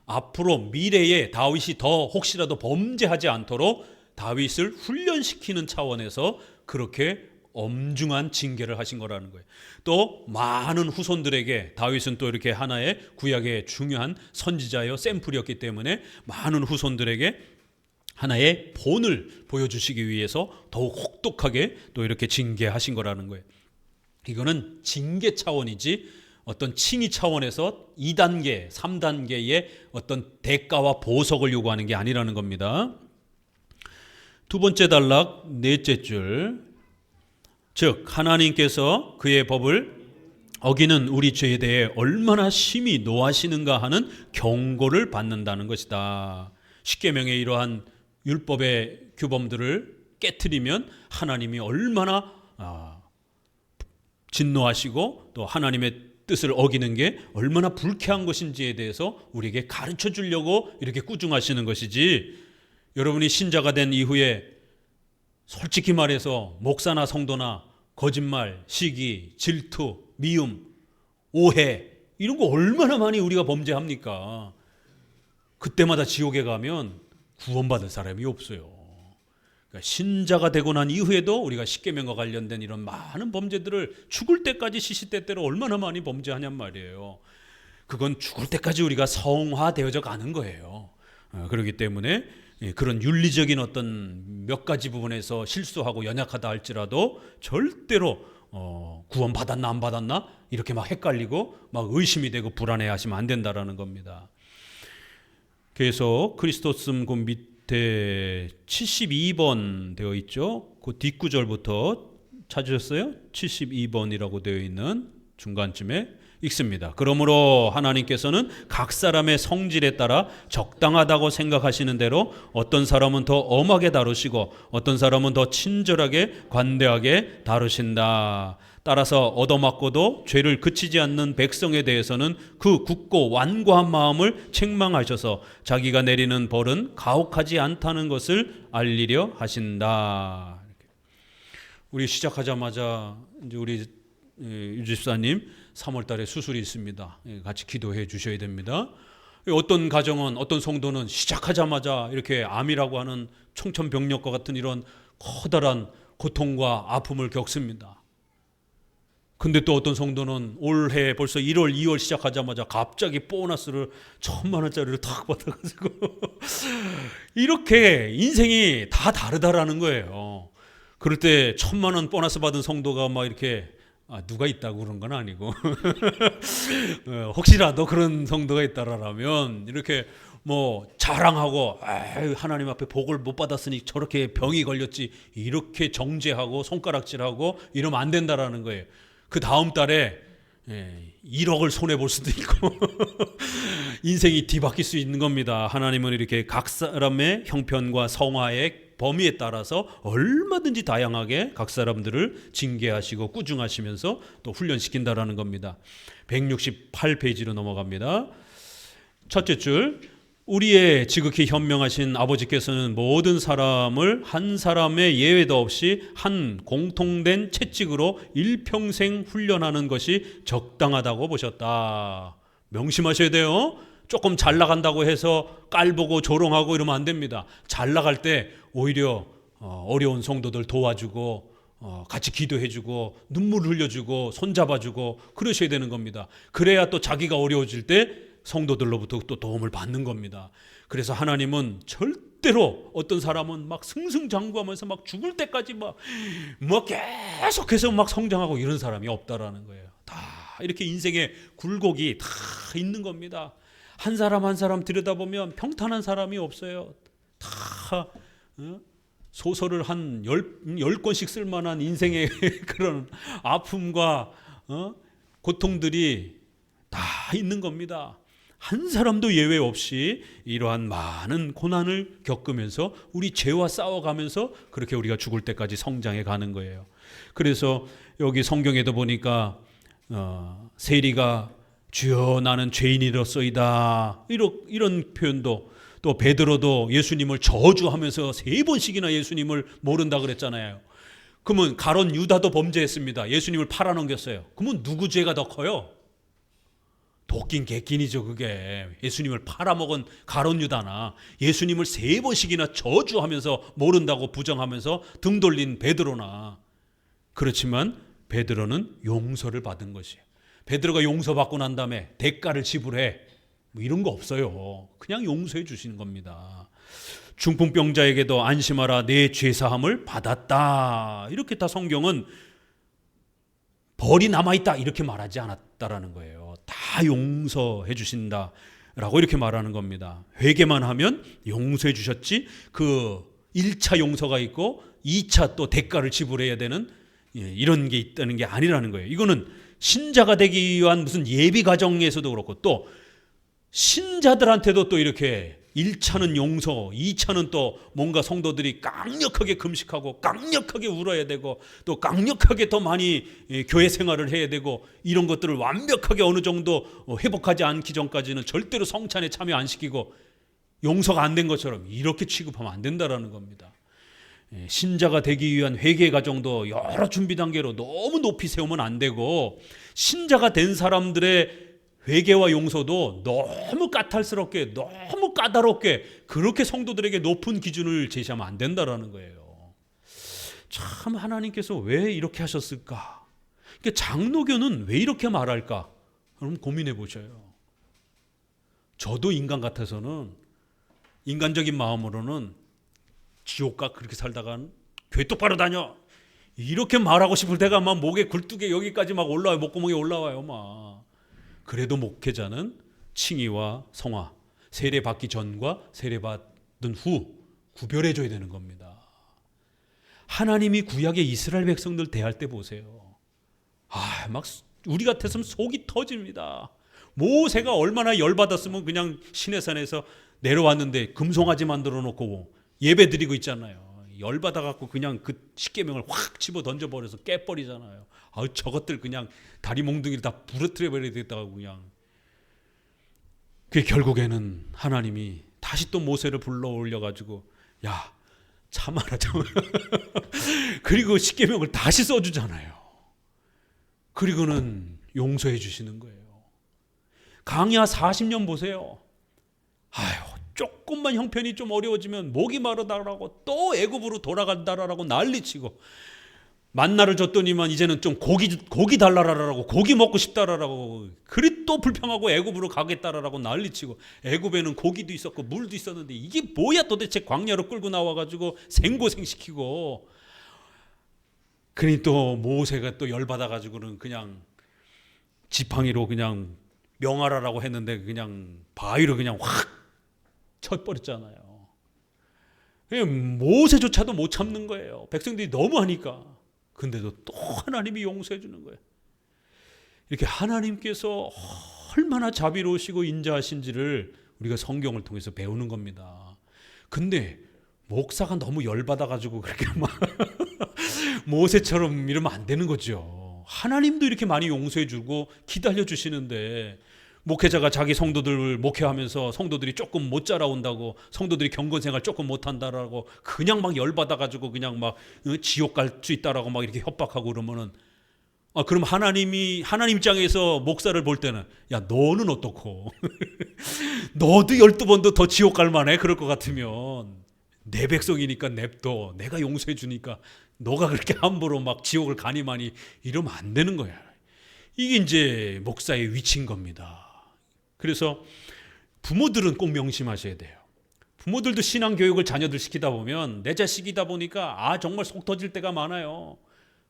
S1: 앞으로 미래에 다윗이 더 혹시라도 범죄하지 않도록 다윗을 훈련시키는 차원에서 그렇게 엄중한 징계를 하신 거라는 거예요. 또 많은 후손들에게 다윗은 또 이렇게 하나의 구약의 중요한 선지자여 샘플이었기 때문에 많은 후손들에게 하나의 본을 보여주시기 위해서 더욱 혹독하게 또 이렇게 징계하신 거라는 거예요. 이거는 징계 차원이지 어떤 칭의 차원에서 2단계, 3단계의 어떤 대가와 보석을 요구하는 게 아니라는 겁니다. 두 번째 단락, 넷째 줄. 즉 하나님께서 그의 법을 어기는 우리 죄에 대해 얼마나 심히 노하시는가 하는 경고를 받는다는 것이다. 십계명의 이러한 율법의 규범들을 깨트리면 하나님이 얼마나 진노하시고 또 하나님의 뜻을 어기는 게 얼마나 불쾌한 것인지에 대해서 우리에게 가르쳐 주려고 이렇게 꾸중하시는 것이지, 여러분이 신자가 된 이후에 솔직히 말해서 목사나 성도나 거짓말, 시기, 질투, 미움, 오해 이런 거 얼마나 많이 우리가 범죄합니까? 그때마다 지옥에 가면 구원받을 사람이 없어요. 신자가 되고 난 이후에도 우리가 십계명과 관련된 이런 많은 범죄들을 죽을 때까지 시시때때로 얼마나 많이 범죄하냔 말이에요. 그건 죽을 때까지 우리가 성화되어져 가는 거예요. 그렇기 때문에 그런 윤리적인 어떤 몇 가지 부분에서 실수하고 연약하다 할지라도 절대로 구원 받았나 안 받았나 이렇게 막 헷갈리고 막 의심이 되고 불안해하시면 안 된다라는 겁니다. 그래서 크리스토스 그 밑에 72번 되어 있죠. 그 뒷구절부터 찾으셨어요? 72번이라고 되어 있는 중간쯤에 읽습니다. 그러므로 하나님께서는 각 사람의 성질에 따라 적당하다고 생각하시는 대로 어떤 사람은 더 엄하게 다루시고 어떤 사람은 더 친절하게 관대하게 다루신다. 따라서 얻어맞고도 죄를 그치지 않는 백성에 대해서는 그 굳고 완고한 마음을 책망하셔서 자기가 내리는 벌은 가혹하지 않다는 것을 알리려 하신다. 우리 시작하자마자 이제 우리 유집사님 3월 달에 수술이 있습니다. 같이 기도해 주셔야 됩니다. 어떤 가정은 어떤 성도는 시작하자마자 이렇게 암이라고 하는 청천벽력과 같은 이런 커다란 고통과 아픔을 겪습니다. 근데 또 어떤 성도는 올해 벌써 1월, 2월 시작하자마자 갑자기 보너스를 1,000만 원짜리를 탁 받아가지고 이렇게 인생이 다 다르다라는 거예요. 그럴 때 1,000만 원 보너스 받은 성도가 막 이렇게 누가 있다고 그런 건 아니고 혹시라도 그런 성도가 있다라면 이렇게 뭐 자랑하고 하나님 앞에 복을 못 받았으니 저렇게 병이 걸렸지 이렇게 정죄하고 손가락질하고 이러면 안 된다라는 거예요. 그 다음 달에 1억을 손해볼 수도 있고 인생이 뒤바뀔 수 있는 겁니다. 하나님은 이렇게 각 사람의 형편과 성화의 범위에 따라서 얼마든지 다양하게 각 사람들을 징계하시고 꾸중하시면서 또 훈련시킨다라는 겁니다. 168페이지로 넘어갑니다. 첫째 줄, 우리의 지극히 현명하신 아버지께서는 모든 사람을 한 사람의 예외도 없이 한 공통된 채찍으로 일평생 훈련하는 것이 적당하다고 보셨다. 명심하셔야 돼요. 조금 잘 나간다고 해서 깔보고 조롱하고 이러면 안 됩니다. 잘 나갈 때 오히려 어려운 성도들 도와주고 같이 기도해주고 눈물 흘려주고 손잡아주고 그러셔야 되는 겁니다. 그래야 또 자기가 어려워질 때 성도들로부터 또 도움을 받는 겁니다. 그래서 하나님은 절대로 어떤 사람은 막 승승장구하면서 막 죽을 때까지 막 계속해서 막 성장하고 이런 사람이 없다라는 거예요. 다 이렇게 인생의 굴곡이 다 있는 겁니다. 한 사람 한 사람 들여다보면 평탄한 사람이 없어요. 다 소설을 한 10권씩 쓸만한 인생의 그런 아픔과 고통들이 다 있는 겁니다. 한 사람도 예외 없이 이러한 많은 고난을 겪으면서 우리 죄와 싸워가면서 그렇게 우리가 죽을 때까지 성장해 가는 거예요. 그래서 여기 성경에도 보니까 세리가 주여 나는 죄인이로소이다 이런 표현도, 또 베드로도 예수님을 저주하면서 3번씩이나 예수님을 모른다 그랬잖아요. 그러면 가론 유다도 범죄했습니다. 예수님을 팔아넘겼어요. 그러면 누구 죄가 더 커요? 도끼인 개끼니죠. 그게 예수님을 팔아먹은 가론 유다나 예수님을 3번씩이나 저주하면서 모른다고 부정하면서 등 돌린 베드로나. 그렇지만 베드로는 용서를 받은 것이에요. 베드로가 용서받고 난 다음에 대가를 지불해 뭐 이런 거 없어요. 그냥 용서해 주시는 겁니다. 중풍병자에게도 안심하라 내 죄사함을 받았다. 이렇게 다 성경은 벌이 남아있다 이렇게 말하지 않았다라는 거예요. 다 용서해 주신다라고 이렇게 말하는 겁니다. 회개만 하면 용서해 주셨지 그 1차 용서가 있고 2차 또 대가를 지불해야 되는 이런 게 있다는 게 아니라는 거예요. 이거는 신자가 되기 위한 무슨 예비 과정에서도 그렇고 또 신자들한테도 또 이렇게 1차는 용서, 2차는 또 뭔가 성도들이 강력하게 금식하고 강력하게 울어야 되고 또 강력하게 더 많이 교회 생활을 해야 되고 이런 것들을 완벽하게 어느 정도 회복하지 않기 전까지는 절대로 성찬에 참여 안 시키고 용서가 안 된 것처럼 이렇게 취급하면 안 된다라는 겁니다. 신자가 되기 위한 회개 과정도 여러 준비 단계로 너무 높이 세우면 안 되고 신자가 된 사람들의 회개와 용서도 너무 까탈스럽게 너무 까다롭게 그렇게 성도들에게 높은 기준을 제시하면 안 된다라는 거예요. 참 하나님께서 왜 이렇게 하셨을까? 그러니까 장로교는 왜 이렇게 말할까? 그럼 고민해 보셔요. 저도 인간 같아서는, 인간적인 마음으로는 지옥가 그렇게 살다가 교회 똑바로 다녀 이렇게 말하고 싶을 때가 막 목에 굴뚝에 여기까지 막 올라와요. 목구멍에 올라와요 막. 그래도 목회자는 칭의와 성화, 세례받기 전과 세례받은 후 구별해줘야 되는 겁니다. 하나님이 구약의 이스라엘 백성들 대할 때 보세요. 막 우리 같았으면 속이 터집니다. 모세가 얼마나 열받았으면 그냥 시내산에서 내려왔는데 금송아지 만들어 놓고 예배 드리고 있잖아요. 열받아갖고 그냥 그 십계명을 확 집어 던져버려서 깨버리잖아요. 저것들 그냥 다리 몽둥이를 다 부러뜨려 버려야 되겠다고 그냥. 그 결국에는 하나님이 다시 또 모세를 불러 올려가지고 야 참아라. 그리고 십계명을 다시 써주잖아요. 그리고는 용서해 주시는 거예요. 강야 40년 보세요. 조금만 형편이 좀 어려워지면 목이 마르다라고 또 애굽으로 돌아간다라고 난리치고, 만나를 줬더니만 이제는 좀 고기 달라라라고, 고기 먹고 싶다라고, 그리 또 불평하고 애굽으로 가겠다라고 난리치고, 애굽에는 고기도 있었고 물도 있었는데 이게 뭐야 도대체, 광야로 끌고 나와가지고 생고생시키고. 그러니 또 모세가 또 열받아가지고는 그냥 지팡이로 그냥 명하라라고 했는데 그냥 바위로 그냥 확 쳐버렸잖아요. 모세조차도 못 참는 거예요. 백성들이 너무 하니까. 근데도 또 하나님이 용서해 주는 거예요. 이렇게 하나님께서 얼마나 자비로우시고 인자하신지를 우리가 성경을 통해서 배우는 겁니다. 근데 목사가 너무 열받아가지고 그렇게 막 모세처럼 이러면 안 되는 거죠. 하나님도 이렇게 많이 용서해 주고 기다려 주시는데, 목회자가 자기 성도들을 목회하면서 성도들이 조금 못 자라온다고, 성도들이 경건생활 조금 못한다라고 그냥 막 열받아가지고 그냥 막 지옥 갈 수 있다라고 막 이렇게 협박하고 그러면은, 그럼 하나님 입장에서 목사를 볼 때는 야 너는 어떻고 너도 12번도 더 지옥 갈 만해? 그럴 것 같으면 내 백성이니까 냅둬, 내가 용서해 주니까 너가 그렇게 함부로 막 지옥을 가니 많이 이러면 안 되는 거야. 이게 이제 목사의 위치인 겁니다. 그래서 부모들은 꼭 명심하셔야 돼요. 부모들도 신앙교육을 자녀들 시키다 보면 내 자식이다 보니까 정말 속 터질 때가 많아요.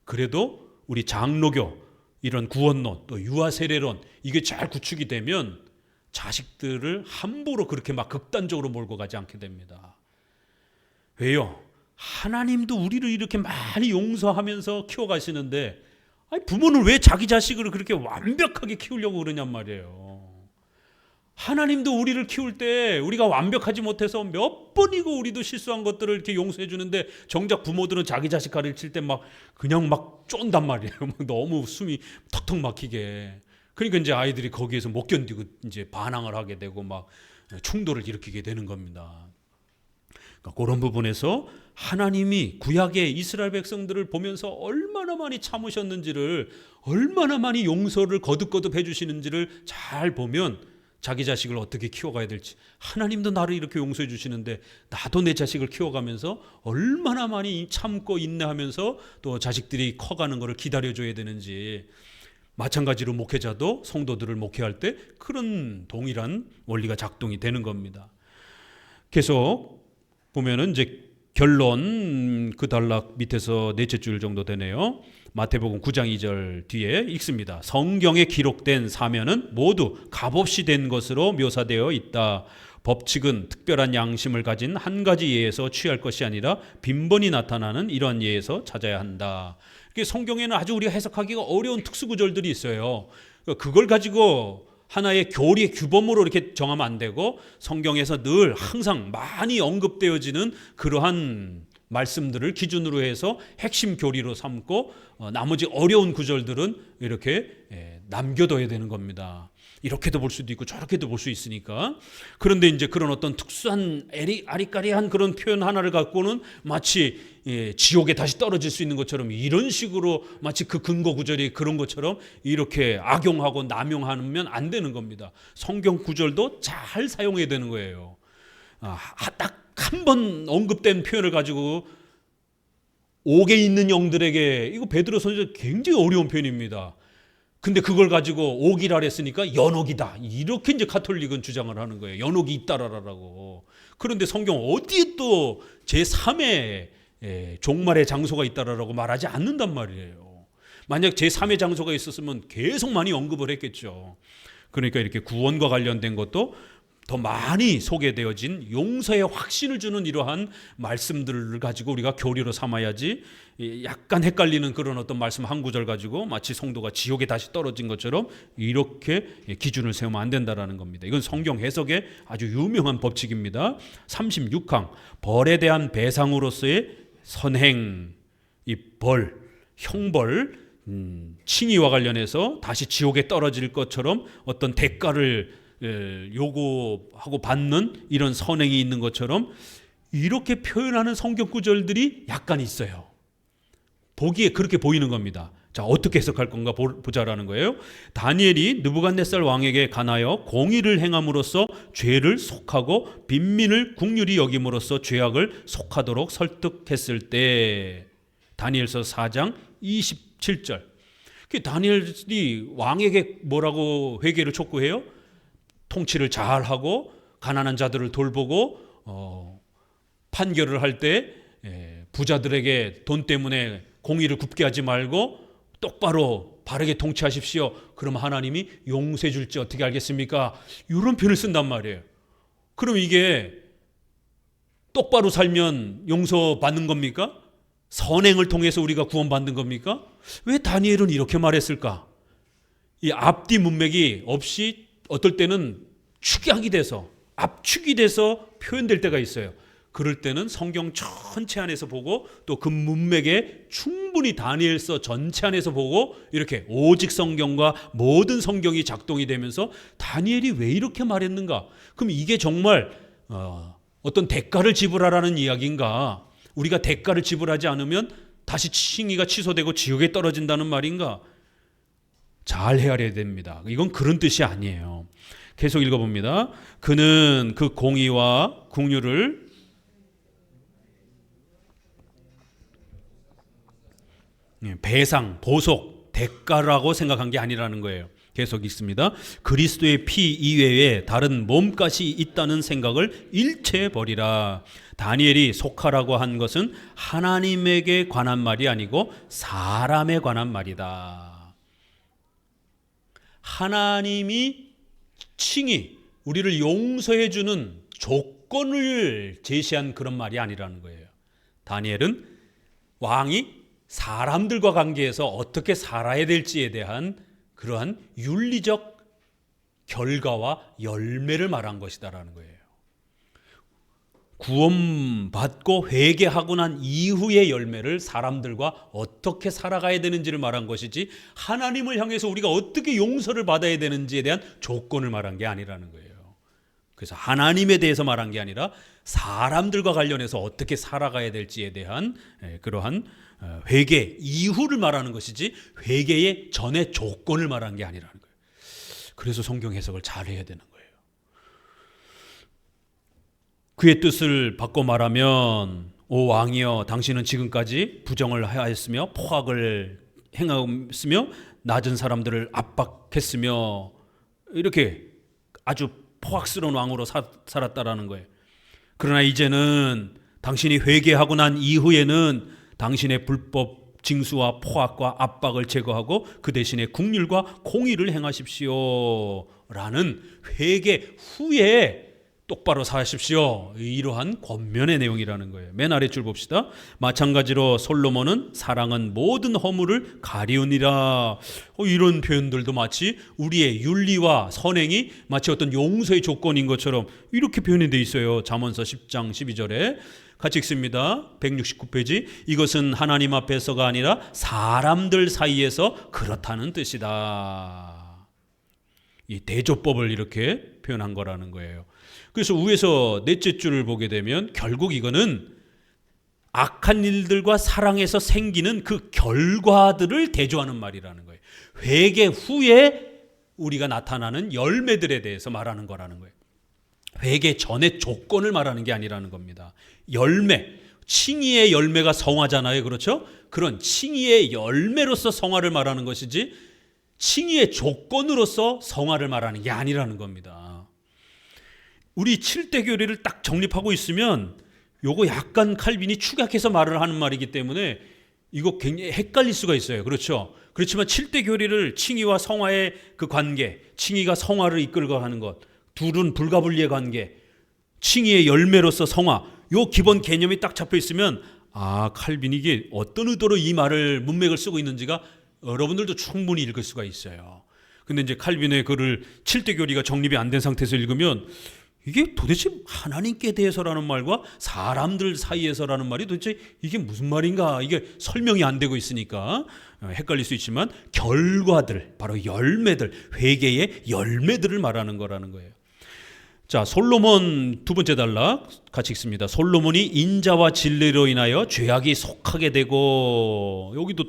S1: 그래도 우리 장로교, 이런 구원론, 또 유아세례론, 이게 잘 구축이 되면 자식들을 함부로 그렇게 막 극단적으로 몰고 가지 않게 됩니다. 왜요? 하나님도 우리를 이렇게 많이 용서하면서 키워가시는데 부모는 왜 자기 자식을 그렇게 완벽하게 키우려고 그러냔 말이에요. 하나님도 우리를 키울 때 우리가 완벽하지 못해서 몇 번이고 우리도 실수한 것들을 이렇게 용서해 주는데, 정작 부모들은 자기 자식 가르칠 때 막 그냥 막 쫀단 말이에요. 너무 숨이 턱턱 막히게. 그러니까 이제 아이들이 거기에서 못 견디고 이제 반항을 하게 되고 막 충돌을 일으키게 되는 겁니다. 그러니까 그런 부분에서 하나님이 구약의 이스라엘 백성들을 보면서 얼마나 많이 참으셨는지를, 얼마나 많이 용서를 거듭거듭 해주시는지를 잘 보면 자기 자식을 어떻게 키워가야 될지, 하나님도 나를 이렇게 용서해 주시는데 나도 내 자식을 키워가면서 얼마나 많이 참고 인내하면서 또 자식들이 커가는 것을 기다려줘야 되는지, 마찬가지로 목회자도 성도들을 목회할 때 그런 동일한 원리가 작동이 되는 겁니다. 계속 보면은 이제 결론 그 단락 밑에서 넷째 줄 정도 되네요. 마태복음 9장 2절 뒤에 읽습니다. 성경에 기록된 사면은 모두 값없이 된 것으로 묘사되어 있다. 법칙은 특별한 양심을 가진 한 가지 예에서 취할 것이 아니라 빈번히 나타나는 이런 예에서 찾아야 한다. 성경에는 아주 우리가 해석하기가 어려운 특수구절들이 있어요. 그걸 가지고 하나의 교리의 규범으로 이렇게 정하면 안 되고, 성경에서 늘 항상 많이 언급되어지는 그러한 말씀들을 기준으로 해서 핵심 교리로 삼고, 나머지 어려운 구절들은 이렇게 남겨둬야 되는 겁니다. 이렇게도 볼 수도 있고 저렇게도 볼 수 있으니까. 그런데 이제 그런 어떤 특수한 아리까리한 그런 표현 하나를 갖고는 마치 지옥에 다시 떨어질 수 있는 것처럼, 이런 식으로 마치 그 근거 구절이 그런 것처럼 이렇게 악용하고 남용하면 안 되는 겁니다. 성경 구절도 잘 사용해야 되는 거예요. 딱 한 번 언급된 표현을 가지고 옥에 있는 영들에게, 이거 베드로 선지자 굉장히 어려운 표현입니다. 근데 그걸 가지고 옥이라 했으니까 연옥이다, 이렇게 이제 가톨릭은 주장을 하는 거예요. 연옥이 있다라고. 그런데 성경 어디에 또 제3의 종말의 장소가 있다라고 말하지 않는단 말이에요. 만약 제3의 장소가 있었으면 계속 많이 언급을 했겠죠. 그러니까 이렇게 구원과 관련된 것도 더 많이 소개되어진 용서의 확신을 주는 이러한 말씀들을 가지고 우리가 교리로 삼아야지, 약간 헷갈리는 그런 어떤 말씀 한 구절 가지고 마치 성도가 지옥에 다시 떨어진 것처럼 이렇게 기준을 세우면 안 된다라는 겁니다. 이건 성경 해석의 아주 유명한 법칙입니다. 36항 벌에 대한 배상으로서의 선행, 이 벌, 형벌, 칭의와 관련해서 다시 지옥에 떨어질 것처럼 어떤 대가를 요구하고 받는 이런 선행이 있는 것처럼 이렇게 표현하는 성경 구절들이 약간 있어요. 보기에 그렇게 보이는 겁니다. 자, 어떻게 해석할 건가 보자라는 거예요. 다니엘이 느부갓네살 왕에게 관하여 공의를 행함으로써 죄를 속하고 빈민을 국률이 여김으로써 죄악을 속하도록 설득했을 때, 다니엘서 4장 27절. 다니엘이 왕에게 뭐라고 회개를 촉구해요? 통치를 잘하고 가난한 자들을 돌보고 판결을 할 때 부자들에게 돈 때문에 공의를 굽게 하지 말고 똑바로 바르게 통치하십시오. 그럼 하나님이 용서해 줄지 어떻게 알겠습니까? 이런 표현을 쓴단 말이에요. 그럼 이게 똑바로 살면 용서받는 겁니까? 선행을 통해서 우리가 구원받는 겁니까? 왜 다니엘은 이렇게 말했을까? 이 앞뒤 문맥이 없이 어떨 때는 축약이 돼서, 압축이 돼서 표현될 때가 있어요. 그럴 때는 성경 전체 안에서 보고 또 그 문맥에 충분히 다니엘서 전체 안에서 보고 이렇게 오직 성경과 모든 성경이 작동이 되면서 다니엘이 왜 이렇게 말했는가? 그럼 이게 정말 어떤 대가를 지불하라는 이야기인가? 우리가 대가를 지불하지 않으면 다시 칭의가 취소되고 지옥에 떨어진다는 말인가? 잘 헤아려야 됩니다. 이건 그런 뜻이 아니에요. 계속 읽어봅니다. 그는 그 공의와 긍휼을 배상, 보속, 대가라고 생각한 게 아니라는 거예요. 계속 읽습니다. 그리스도의 피 이외에 다른 몸값이 있다는 생각을 일체버리라. 다니엘이 속하라고 한 것은 하나님에게 관한 말이 아니고 사람에 관한 말이다. 하나님이 칭의, 우리를 용서해 주는 조건을 제시한 그런 말이 아니라는 거예요. 다니엘은 왕이 사람들과 관계에서 어떻게 살아야 될지에 대한 그러한 윤리적 결과와 열매를 말한 것이다라는 거예요. 구원받고 회개하고 난 이후의 열매를 사람들과 어떻게 살아가야 되는지를 말한 것이지, 하나님을 향해서 우리가 어떻게 용서를 받아야 되는지에 대한 조건을 말한 게 아니라는 거예요. 그래서 하나님에 대해서 말한 게 아니라 사람들과 관련해서 어떻게 살아가야 될지에 대한 그러한 회개 이후를 말하는 것이지 회개의 전의 조건을 말한 게 아니라는 거예요. 그래서 성경 해석을 잘 해야 되는 거예요. 그의 뜻을 바꿔 말하면, 오 왕이여, 당신은 지금까지 부정을 하였으며 포악을 행하였으며 낮은 사람들을 압박했으며 이렇게 아주 포악스러운 왕으로 살았다라는 거예요. 그러나 이제는 당신이 회개하고 난 이후에는 당신의 불법 징수와 포악과 압박을 제거하고 그 대신에 긍휼과 공의를 행하십시오 라는 회개 후에 똑바로 사십시오, 이러한 권면의 내용이라는 거예요. 맨 아래줄 봅시다. 마찬가지로 솔로몬은 사랑은 모든 허물을 가리우니라. 이런 표현들도 마치 우리의 윤리와 선행이 마치 어떤 용서의 조건인 것처럼 이렇게 표현이 되어 있어요. 잠언서 10장 12절에 같이 읽습니다. 169페이지. 이것은 하나님 앞에서가 아니라 사람들 사이에서 그렇다는 뜻이다. 이 대조법을 이렇게 표현한 거라는 거예요. 그래서 위에서 넷째 줄을 보게 되면 결국 이거는 악한 일들과 사랑에서 생기는 그 결과들을 대조하는 말이라는 거예요. 회개 후에 우리가 나타나는 열매들에 대해서 말하는 거라는 거예요. 회개 전의 조건을 말하는 게 아니라는 겁니다. 열매, 칭의의 열매가 성화잖아요. 그렇죠? 그런 칭의의 열매로서 성화를 말하는 것이지 칭의의 조건으로서 성화를 말하는 게 아니라는 겁니다. 우리 7대 교리를 딱 정립하고 있으면 요거 약간 칼빈이 축약해서 말을 하는 말이기 때문에 이거 굉장히 헷갈릴 수가 있어요. 그렇죠? 그렇지만 7대 교리를 칭의와 성화의 그 관계, 칭의가 성화를 이끌고 하는 것, 둘은 불가분리의 관계, 칭의의 열매로서 성화, 요 기본 개념이 딱 잡혀 있으면 칼빈이 이게 어떤 의도로 이 말을 문맥을 쓰고 있는지가 여러분들도 충분히 읽을 수가 있어요. 근데 이제 칼빈의 글을 7대 교리가 정립이 안 된 상태에서 읽으면 이게 도대체 하나님께 대해서라는 말과 사람들 사이에서라는 말이 도대체 이게 무슨 말인가, 이게 설명이 안 되고 있으니까 헷갈릴 수 있지만 결과들, 바로 열매들, 회개의 열매들을 말하는 거라는 거예요. 자, 솔로몬 두 번째 단락 같이 읽습니다. 솔로몬이 인자와 진리로 인하여 죄악이 속하게 되고, 여기도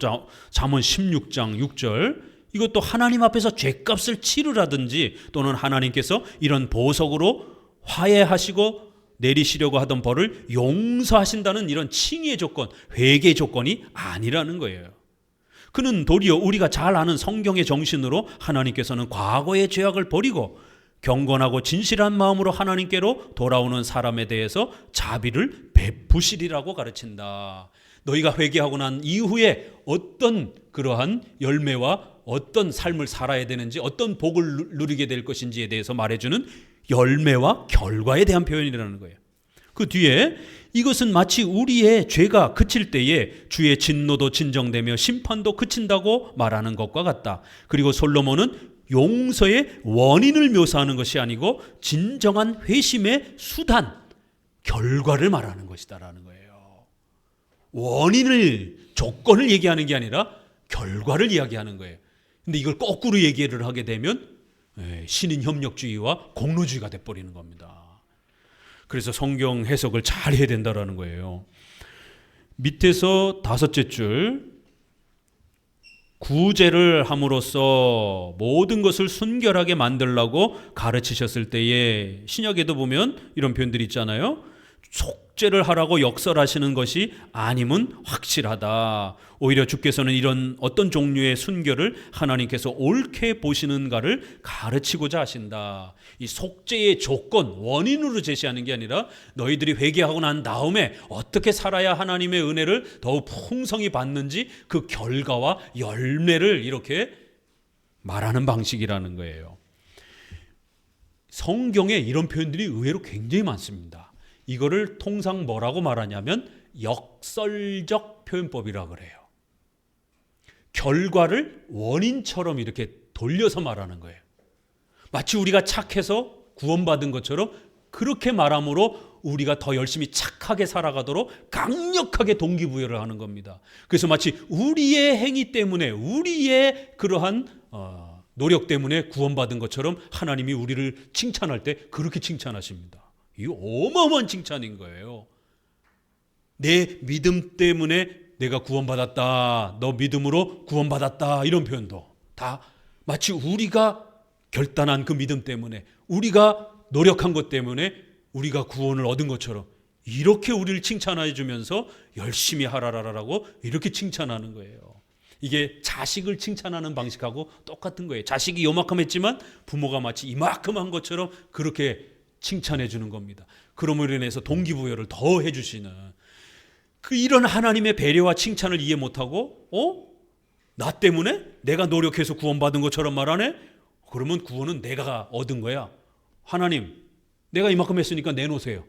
S1: 잠언 16장 6절, 이것도 하나님 앞에서 죄값을 치르라든지 또는 하나님께서 이런 보석으로 화해하시고 내리시려고 하던 벌을 용서하신다는 이런 칭의의 조건, 회개의 조건이 아니라는 거예요. 그는 도리어 우리가 잘 아는 성경의 정신으로 하나님께서는 과거의 죄악을 버리고 경건하고 진실한 마음으로 하나님께로 돌아오는 사람에 대해서 자비를 베푸시리라고 가르친다. 너희가 회개하고 난 이후에 어떤 그러한 열매와 어떤 삶을 살아야 되는지, 어떤 복을 누리게 될 것인지에 대해서 말해주는 열매와 결과에 대한 표현이라는 거예요. 그 뒤에 이것은 마치 우리의 죄가 그칠 때에 주의 진노도 진정되며 심판도 그친다고 말하는 것과 같다. 그리고 솔로몬은 용서의 원인을 묘사하는 것이 아니고 진정한 회심의 수단, 결과를 말하는 것이다라는 거예요. 원인을, 조건을 얘기하는 게 아니라 결과를 이야기하는 거예요. 근데 이걸 거꾸로 얘기를 하게 되면 신인 협력주의와 공로주의가 돼버리는 겁니다. 그래서 성경 해석을 잘 해야 된다라는 거예요. 밑에서 다섯째 줄, 구제를 함으로써 모든 것을 순결하게 만들라고 가르치셨을 때에 신약에도 보면 이런 표현들이 있잖아요. 속죄를 하라고 역설하시는 것이 아님은 확실하다. 오히려 주께서는 이런 어떤 종류의 순결을 하나님께서 옳게 보시는가를 가르치고자 하신다. 이 속죄의 조건, 원인으로 제시하는 게 아니라 너희들이 회개하고 난 다음에 어떻게 살아야 하나님의 은혜를 더욱 풍성히 받는지 그 결과와 열매를 이렇게 말하는 방식이라는 거예요. 성경에 이런 표현들이 의외로 굉장히 많습니다. 이거를 통상 뭐라고 말하냐면 역설적 표현법이라고 그래요. 결과를 원인처럼 이렇게 돌려서 말하는 거예요. 마치 우리가 착해서 구원받은 것처럼 그렇게 말함으로 우리가 더 열심히 착하게 살아가도록 강력하게 동기부여를 하는 겁니다. 그래서 마치 우리의 행위 때문에, 우리의 그러한 노력 때문에 구원받은 것처럼 하나님이 우리를 칭찬할 때 그렇게 칭찬하십니다. 이거 어마어마한 칭찬인 거예요. 내 믿음 때문에 내가 구원받았다, 너 믿음으로 구원받았다, 이런 표현도 다 마치 우리가 결단한 그 믿음 때문에, 우리가 노력한 것 때문에 우리가 구원을 얻은 것처럼 이렇게 우리를 칭찬해 주면서 열심히 하라라라고 이렇게 칭찬하는 거예요. 이게 자식을 칭찬하는 방식하고 똑같은 거예요. 자식이 요만큼 했지만 부모가 마치 이만큼 한 것처럼 그렇게 칭찬해 주는 겁니다. 그러므로 인해서 동기부여를 더 해주시는 이런 하나님의 배려와 칭찬을 이해 못하고 나 때문에 내가 노력해서 구원받은 것처럼 말하네? 그러면 구원은 내가 얻은 거야. 하나님, 내가 이만큼 했으니까 내놓으세요.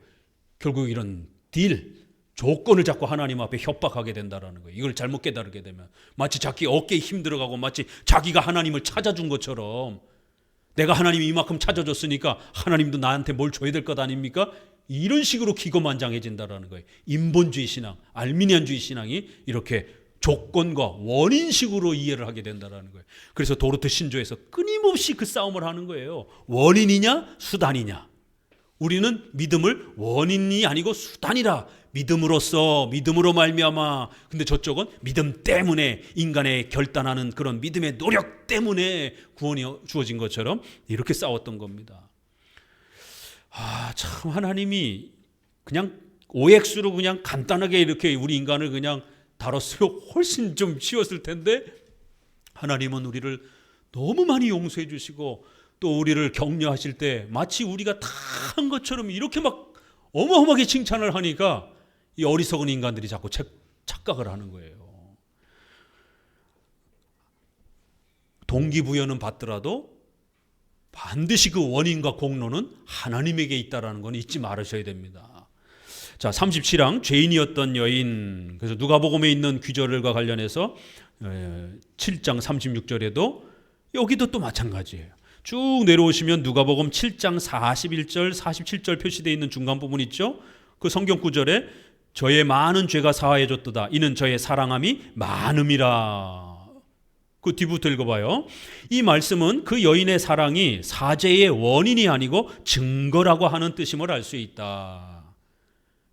S1: 결국 이런 조건을 잡고 하나님 앞에 협박하게 된다는 거예요. 이걸 잘못 깨달게 되면 마치 자기 어깨에 힘 들어가고 마치 자기가 하나님을 찾아준 것처럼, 내가 하나님이 이만큼 찾아줬으니까 하나님도 나한테 뭘 줘야 될 것 아닙니까? 이런 식으로 기고만장해진다는 거예요. 인본주의 신앙, 알미니안주의 신앙이 이렇게 조건과 원인식으로 이해를 하게 된다는 거예요. 그래서 도르트 신조에서 끊임없이 그 싸움을 하는 거예요. 원인이냐 수단이냐. 우리는 믿음을 원인이 아니고 수단이라, 믿음으로 말미암아. 근데 저쪽은 믿음 때문에, 인간의 결단하는 그런 믿음의 노력 때문에 구원이 주어진 것처럼 이렇게 싸웠던 겁니다. 참 하나님이 그냥 OX로 그냥 간단하게 이렇게 우리 인간을 그냥 다뤘으면 훨씬 좀 쉬웠을 텐데 하나님은 우리를 너무 많이 용서해 주시고 또 우리를 격려하실 때 마치 우리가 다 한 것처럼 이렇게 막 어마어마하게 칭찬을 하니까 이 어리석은 인간들이 자꾸 착각을 하는 거예요. 동기부여는 받더라도 반드시 그 원인과 공로는 하나님에게 있다라는 건 잊지 말으셔야 됩니다. 자, 37항 죄인이었던 여인. 그래서 누가복음에 있는 귀절과 관련해서 7장 36절에도 여기도 또 마찬가지예요. 쭉 내려오시면 누가복음 7장 41절 47절 표시되어 있는 중간 부분 있죠. 그 성경 구절에 저의 많은 죄가 사하여 줬도다. 이는 저의 사랑함이 많음이라. 그 뒤부터 읽어봐요. 이 말씀은 그 여인의 사랑이 사죄의 원인이 아니고 증거라고 하는 뜻임을 알 수 있다.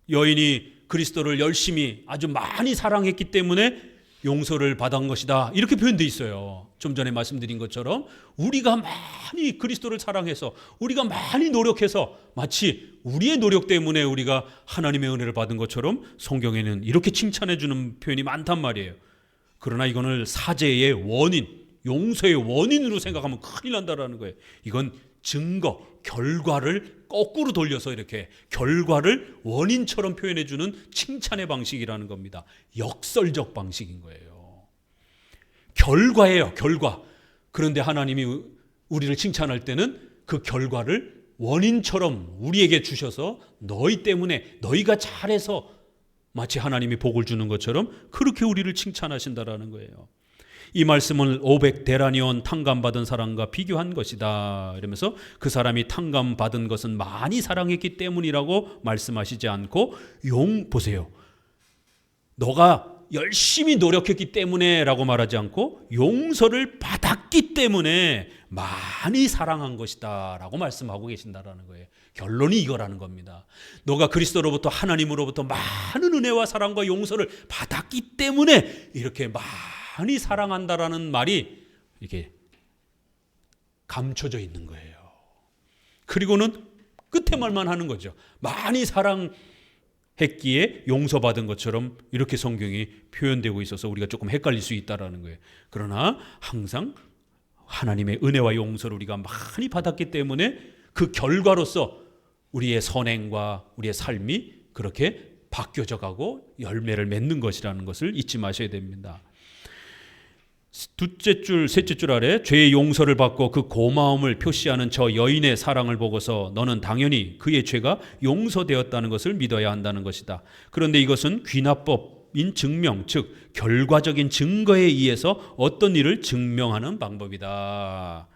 S1: 여인이 그리스도를 열심히 아주 많이 사랑했기 때문에 용서를 받은 것이다. 이렇게 표현되어 있어요. 좀 전에 말씀드린 것처럼 우리가 많이 그리스도를 사랑해서 우리가 많이 노력해서 마치 우리의 노력 때문에 우리가 하나님의 은혜를 받은 것처럼 성경에는 이렇게 칭찬해 주는 표현이 많단 말이에요. 그러나 이거는 사죄의 원인, 용서의 원인으로 생각하면 큰일 난다라는 거예요. 이건 증거, 결과를 거꾸로 돌려서 이렇게 결과를 원인처럼 표현해 주는 칭찬의 방식이라는 겁니다. 역설적 방식인 거예요. 결과예요, 결과. 그런데 하나님이 우리를 칭찬할 때는 그 결과를 원인처럼 우리에게 주셔서 너희 때문에 너희가 잘해서 마치 하나님이 복을 주는 것처럼 그렇게 우리를 칭찬하신다라는 거예요. 이 말씀을 500데나리온 탕감받은 사람과 비교한 것이다. 이러면서 그 사람이 탕감받은 것은 많이 사랑했기 때문이라고 말씀하시지 않고 보세요. 너가 열심히 노력했기 때문에 라고 말하지 않고 용서를 받았기 때문에 많이 사랑한 것이다 라고 말씀하고 계신다라는 거예요. 결론이 이거라는 겁니다. 너가 그리스도로부터 하나님으로부터 많은 은혜와 사랑과 용서를 받았기 때문에 이렇게 많이 사랑한다라는 말이 이렇게 감춰져 있는 거예요. 그리고는 끝에 말만 하는 거죠. 많이 사랑했기에 용서받은 것처럼 이렇게 성경이 표현되고 있어서 우리가 조금 헷갈릴 수 있다라는 거예요. 그러나 항상 하나님의 은혜와 용서를 우리가 많이 받았기 때문에 그 결과로서 우리의 선행과 우리의 삶이 그렇게 바뀌어져 가고 열매를 맺는 것이라는 것을 잊지 마셔야 됩니다. 둘째 줄, 셋째 줄 아래 죄의 용서를 받고 그 고마움을 표시하는 저 여인의 사랑을 보고서 너는 당연히 그의 죄가 용서되었다는 것을 믿어야 한다는 것이다. 그런데 이것은 귀납법인 증명, 즉 결과적인 증거에 의해서 어떤 일을 증명하는 방법이다.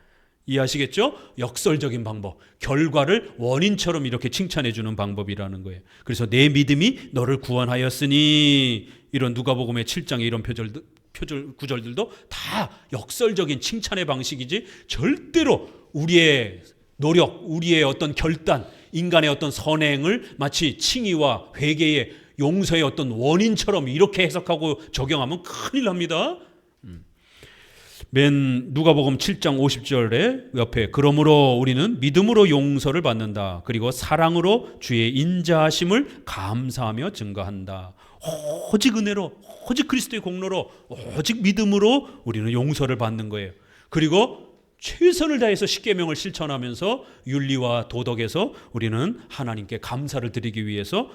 S1: 이해하시겠죠? 역설적인 방법, 결과를 원인처럼 이렇게 칭찬해 주는 방법이라는 거예요. 그래서 내 믿음이 너를 구원하였으니, 이런 누가복음의 7장의 이런 구절들도 다 역설적인 칭찬의 방식이지 절대로 우리의 노력, 우리의 어떤 결단, 인간의 어떤 선행을 마치 칭의와 회개의 용서의 어떤 원인처럼 이렇게 해석하고 적용하면 큰일 납니다. 맨 누가복음 7장 50절에 옆에 그러므로 우리는 믿음으로 용서를 받는다. 그리고 사랑으로 주의 인자하심을 감사하며 증거한다. 오직 은혜로, 오직 그리스도의 공로로, 오직 믿음으로 우리는 용서를 받는 거예요. 그리고 최선을 다해서 십계명을 실천하면서 윤리와 도덕에서 우리는 하나님께 감사를 드리기 위해서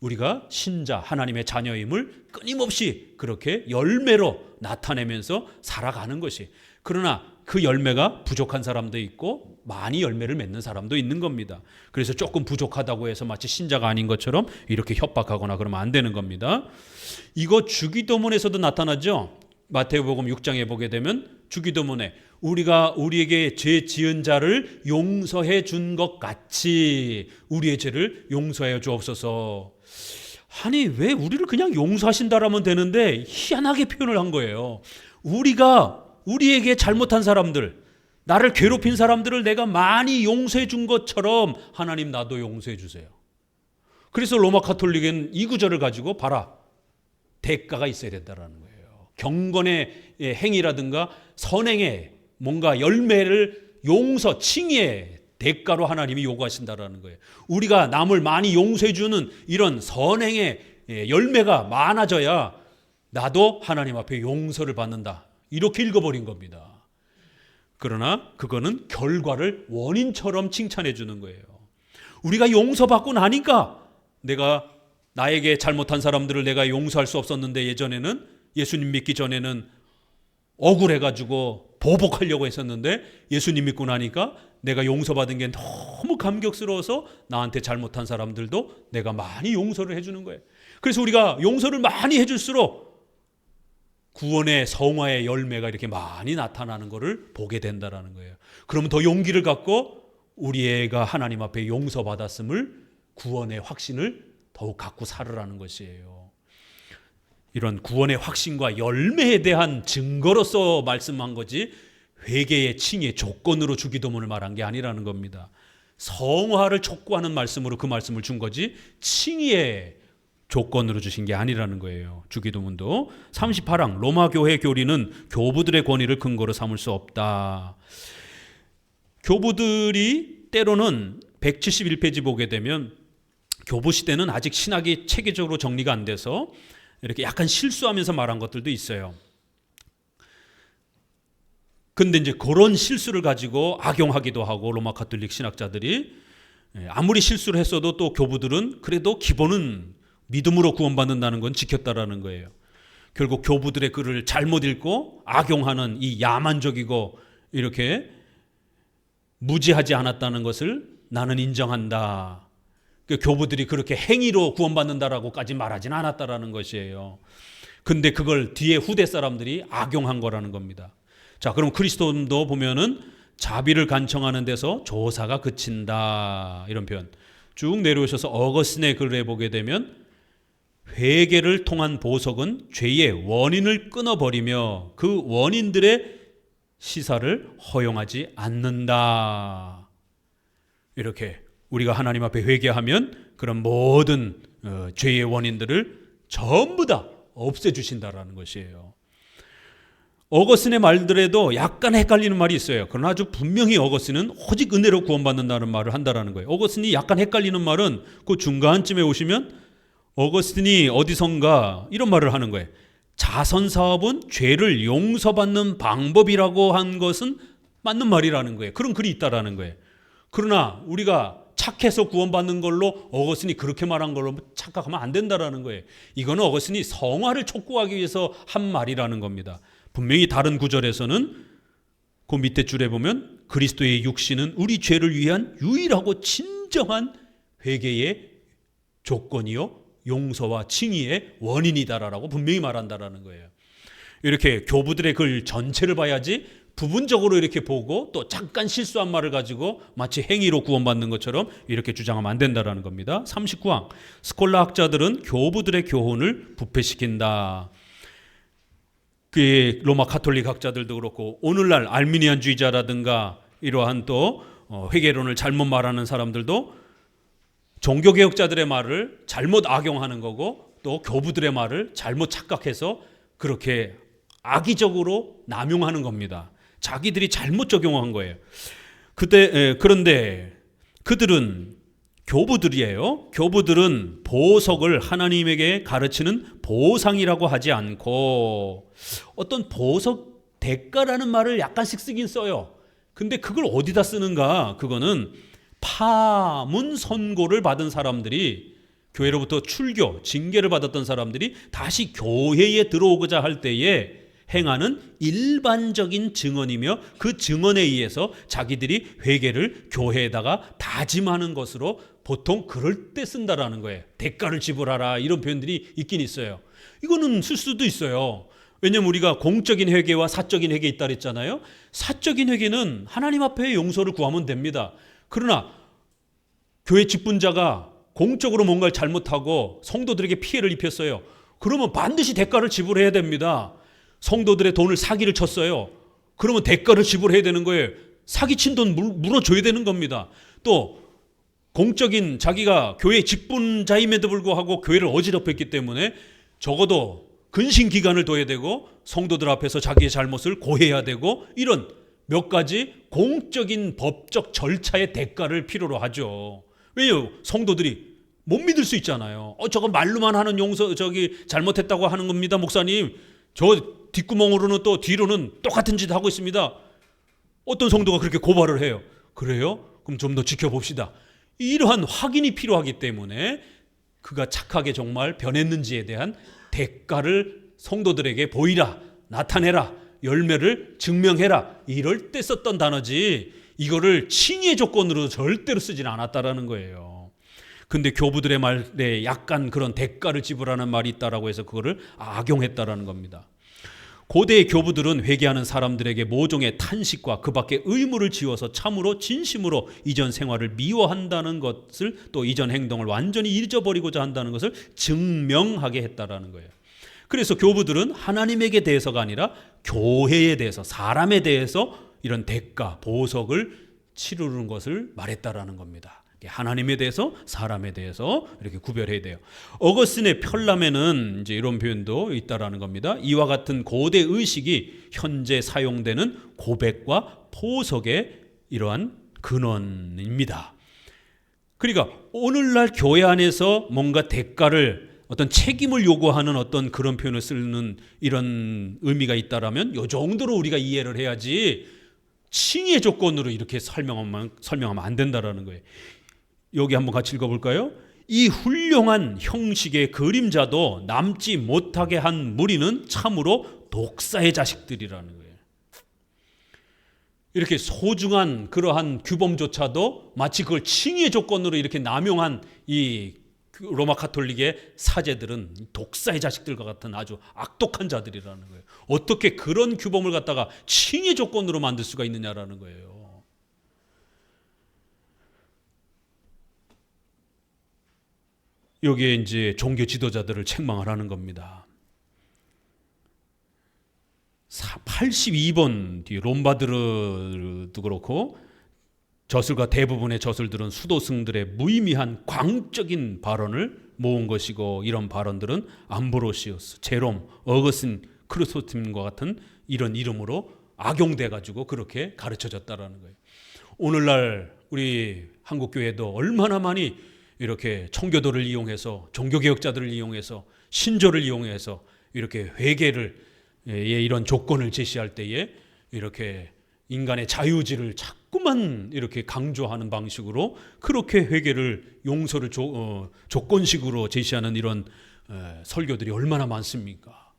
S1: 우리가 신자, 하나님의 자녀임을 끊임없이 그렇게 열매로 나타내면서 살아가는 것이. 그러나 그 열매가 부족한 사람도 있고 많이 열매를 맺는 사람도 있는 겁니다. 그래서 조금 부족하다고 해서 마치 신자가 아닌 것처럼 이렇게 협박하거나 그러면 안 되는 겁니다. 이거 주기도문에서도 나타나죠. 마태복음 6장에 보게 되면 주기도문에 우리가 우리에게 죄 지은 자를 용서해 준 것 같이 우리의 죄를 용서해 주옵소서. 아니 왜 우리를 그냥 용서하신다라면 되는데 희한하게 표현을 한 거예요. 우리에게 잘못한 사람들, 나를 괴롭힌 사람들을 내가 많이 용서해 준 것처럼 하나님 나도 용서해 주세요. 그래서 로마 카톨릭은 이 구절을 가지고 봐라, 대가가 있어야 된다는 거예요. 경건의 행위라든가 선행의 뭔가 열매를 용서, 칭의의 대가로 하나님이 요구하신다라는 거예요. 우리가 남을 많이 용서해 주는 이런 선행의 열매가 많아져야 나도 하나님 앞에 용서를 받는다. 이렇게 읽어버린 겁니다. 그러나 그거는 결과를 원인처럼 칭찬해 주는 거예요. 우리가 용서받고 나니까 내가 나에게 잘못한 사람들을 내가 용서할 수 없었는데 예전에는 예수님 믿기 전에는 억울해가지고 보복하려고 했었는데 예수님 믿고 나니까 내가 용서받은 게 너무 감격스러워서 나한테 잘못한 사람들도 내가 많이 용서를 해주는 거예요. 그래서 우리가 용서를 많이 해줄수록 구원의 성화의 열매가 이렇게 많이 나타나는 것을 보게 된다는 거예요. 그러면 더 용기를 갖고 우리 애가 하나님 앞에 용서받았음을 구원의 확신을 더욱 갖고 살으라는 것이에요. 이런 구원의 확신과 열매에 대한 증거로서 말씀한 거지 회개의 칭의 조건으로 주기도문을 말한 게 아니라는 겁니다. 성화를 촉구하는 말씀으로 그 말씀을 준 거지 칭의의 조건으로 주신 게 아니라는 거예요. 주기도문도 38항 로마 교회 교리는 교부들의 권위를 근거로 삼을 수 없다. 교부들이 때로는 171페이지 보게 되면 교부 시대는 아직 신학이 체계적으로 정리가 안 돼서 이렇게 약간 실수하면서 말한 것들도 있어요. 근데 이제 그런 실수를 가지고 악용하기도 하고 로마 가톨릭 신학자들이 아무리 실수를 했어도 또 교부들은 그래도 기본은 믿음으로 구원받는다는 건 지켰다라는 거예요. 결국 교부들의 글을 잘못 읽고 악용하는 이 야만적이고 이렇게 무지하지 않았다는 것을 나는 인정한다. 교부들이 그렇게 행위로 구원받는다라고까지 말하진 않았다라는 것이에요. 근데 그걸 뒤에 후대 사람들이 악용한 거라는 겁니다. 자, 그럼 그리스도인도 보면은 자비를 간청하는 데서 조사가 그친다. 이런 표현 쭉 내려오셔서 어거스틴의 글을 보게 되면 회개를 통한 보석은 죄의 원인을 끊어버리며 그 원인들의 시사를 허용하지 않는다. 이렇게 우리가 하나님 앞에 회개하면 그런 모든 죄의 원인들을 전부 다 없애주신다라는 것이에요. 어거스틴의 말들에도 약간 헷갈리는 말이 있어요. 그러나 아주 분명히 어거스틴은 오직 은혜로 구원받는다는 말을 한다라는 거예요. 어거스틴이 약간 헷갈리는 말은 그 중간쯤에 오시면 어거스틴이 어디선가 이런 말을 하는 거예요. 자선사업은 죄를 용서받는 방법이라고 한 것은 맞는 말이라는 거예요. 그런 글이 있다라는 거예요. 그러나 우리가 착해서 구원받는 걸로 어거스틴이 그렇게 말한 걸로 착각하면 안 된다라는 거예요. 이거는 어거스틴이 성화를 촉구하기 위해서 한 말이라는 겁니다. 분명히 다른 구절에서는 그 밑에 줄에 보면 그리스도의 육신은 우리 죄를 위한 유일하고 진정한 회개의 조건이요 용서와 칭의의 원인이다라고 분명히 말한다라는 거예요. 이렇게 교부들의 글 전체를 봐야지 부분적으로 이렇게 보고 또 잠깐 실수한 말을 가지고 마치 행위로 구원받는 것처럼 이렇게 주장하면 안 된다라는 겁니다. 39항 스콜라 학자들은 교부들의 교훈을 부패시킨다. 그 로마 가톨릭 학자들도 그렇고 오늘날 알미니안주의자라든가 이러한 또 회개론을 잘못 말하는 사람들도 종교개혁자들의 말을 잘못 악용하는 거고 또 교부들의 말을 잘못 착각해서 그렇게 악의적으로 남용하는 겁니다. 자기들이 잘못 적용한 거예요. 그런데 그들은 교부들이에요. 교부들은 보석을 하나님에게 가르치는 보상이라고 하지 않고 어떤 보석 대가라는 말을 약간씩 쓰긴 써요. 근데 그걸 어디다 쓰는가? 그거는 파문 선고를 받은 사람들이 교회로부터 출교, 징계를 받았던 사람들이 다시 교회에 들어오고자 할 때에 행하는 일반적인 증언이며 그 증언에 의해서 자기들이 회개를 교회에다가 다짐하는 것으로 보통 그럴 때 쓴다라는 거예요. 대가를 지불하라 이런 표현들이 있긴 있어요. 이거는 쓸 수도 있어요. 왜냐하면 우리가 공적인 회개와 사적인 회개 있다 그랬잖아요. 사적인 회개는 하나님 앞에 용서를 구하면 됩니다. 그러나 교회 직분자가 공적으로 뭔가를 잘못하고 성도들에게 피해를 입혔어요. 그러면 반드시 대가를 지불해야 됩니다. 성도들의 돈을 사기를 쳤어요. 그러면 대가를 지불해야 되는 거예요. 사기친 돈 물어줘야 되는 겁니다. 또 공적인 자기가 교회 직분자임에도 불구하고 교회를 어지럽혔기 때문에 적어도 근신 기간을 둬야 되고 성도들 앞에서 자기의 잘못을 고해야 되고 이런 몇 가지 공적인 법적 절차의 대가를 필요로 하죠. 왜요? 성도들이 못 믿을 수 있잖아요. 저거 말로만 하는 잘못했다고 하는 겁니다, 목사님. 저 뒷구멍으로는 또 뒤로는 똑같은 짓 하고 있습니다. 어떤 성도가 그렇게 고발을 해요. 그래요? 그럼 좀 더 지켜봅시다. 이러한 확인이 필요하기 때문에 그가 착하게 정말 변했는지에 대한 대가를 성도들에게 보이라, 나타내라, 열매를 증명해라, 이럴 때 썼던 단어지 이거를 칭의의 조건으로 절대로 쓰지는 않았다라는 거예요. 근데 교부들의 말에 약간 그런 대가를 지불하는 말이 있다라고 해서 그거를 악용했다라는 겁니다. 고대의 교부들은 회개하는 사람들에게 모종의 탄식과 그 밖에 의무를 지어서 참으로 진심으로 이전 생활을 미워한다는 것을, 또 이전 행동을 완전히 잊어버리고자 한다는 것을 증명하게 했다라는 거예요. 그래서 교부들은 하나님에게 대해서가 아니라 교회에 대해서, 사람에 대해서 이런 대가, 보석을 치르는 것을 말했다라는 겁니다. 하나님에 대해서, 사람에 대해서 이렇게 구별해야 돼요. 어거스틴의 편람에는 이제 이런 표현도 있다라는 겁니다. 이와 같은 고대 의식이 현재 사용되는 고백과 보석의 이러한 근원입니다. 그러니까 오늘날 교회 안에서 뭔가 대가를, 어떤 책임을 요구하는 어떤 그런 표현을 쓰는 이런 의미가 있다라면 이 정도로 우리가 이해를 해야지 칭의의 조건으로 이렇게 설명하면 안 된다라는 거예요. 여기 한번 같이 읽어볼까요? 이 훌륭한 형식의 그림자도 남지 못하게 한 무리는 참으로 독사의 자식들이라는 거예요. 이렇게 소중한 그러한 규범조차도 마치 그걸 칭의의 조건으로 이렇게 남용한 이 로마 카톨릭의 사제들은 독사의 자식들과 같은 아주 악독한 자들이라는 거예요. 어떻게 그런 규범을 갖다가 칭의 조건으로 만들 수가 있느냐라는 거예요. 여기에 이제 종교 지도자들을 책망을 하는 겁니다. 82번 뒤 롬바르도 그렇고 저술가 대부분의 저술들은 수도승들의 무의미한 광적인 발언을 모은 것이고, 이런 발언들은 암브로시우스, 제롬, 어거스틴, 크리스토팀과 같은 이런 이름으로 악용돼 가지고 그렇게 가르쳐졌다라는 거예요. 오늘날 우리 한국 교회도 얼마나 많이 이렇게 청교도를 이용해서, 종교개혁자들을 이용해서, 신조를 이용해서 이렇게 회개를, 이런 조건을 제시할 때에 이렇게 인간의 자유의지를 자꾸만 이렇게 강조하는 방식으로 그렇게 회개를, 용서를 조건식으로 제시하는 이런 설교들이 얼마나 많습니까?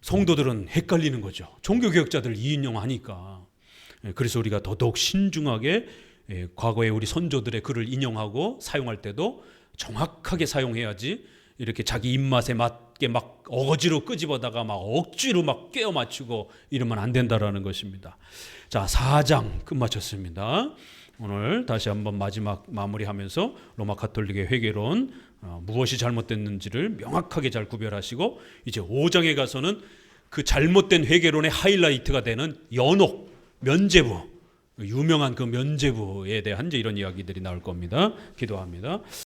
S1: 성도들은 헷갈리는 거죠. 종교개혁자들 인용하니까. 그래서 우리가 더더욱 신중하게 과거에 우리 선조들의 글을 인용하고 사용할 때도 정확하게 사용해야지, 이렇게 자기 입맛에 맞게 막 어거지로 끄집어다가 막 억지로 막 꿰어 맞추고 이러면 안 된다라는 것입니다. 자, 4장 끝마쳤습니다. 오늘 다시 한번 마지막 마무리하면서 로마 카톨릭의 회개론, 무엇이 잘못됐는지를 명확하게 잘 구별하시고, 이제 5장에 가서는 그 잘못된 회개론의 하이라이트가 되는 연옥, 면죄부, 유명한 그 면죄부에 대한 이제 이런 이야기들이 나올 겁니다. 기도합니다.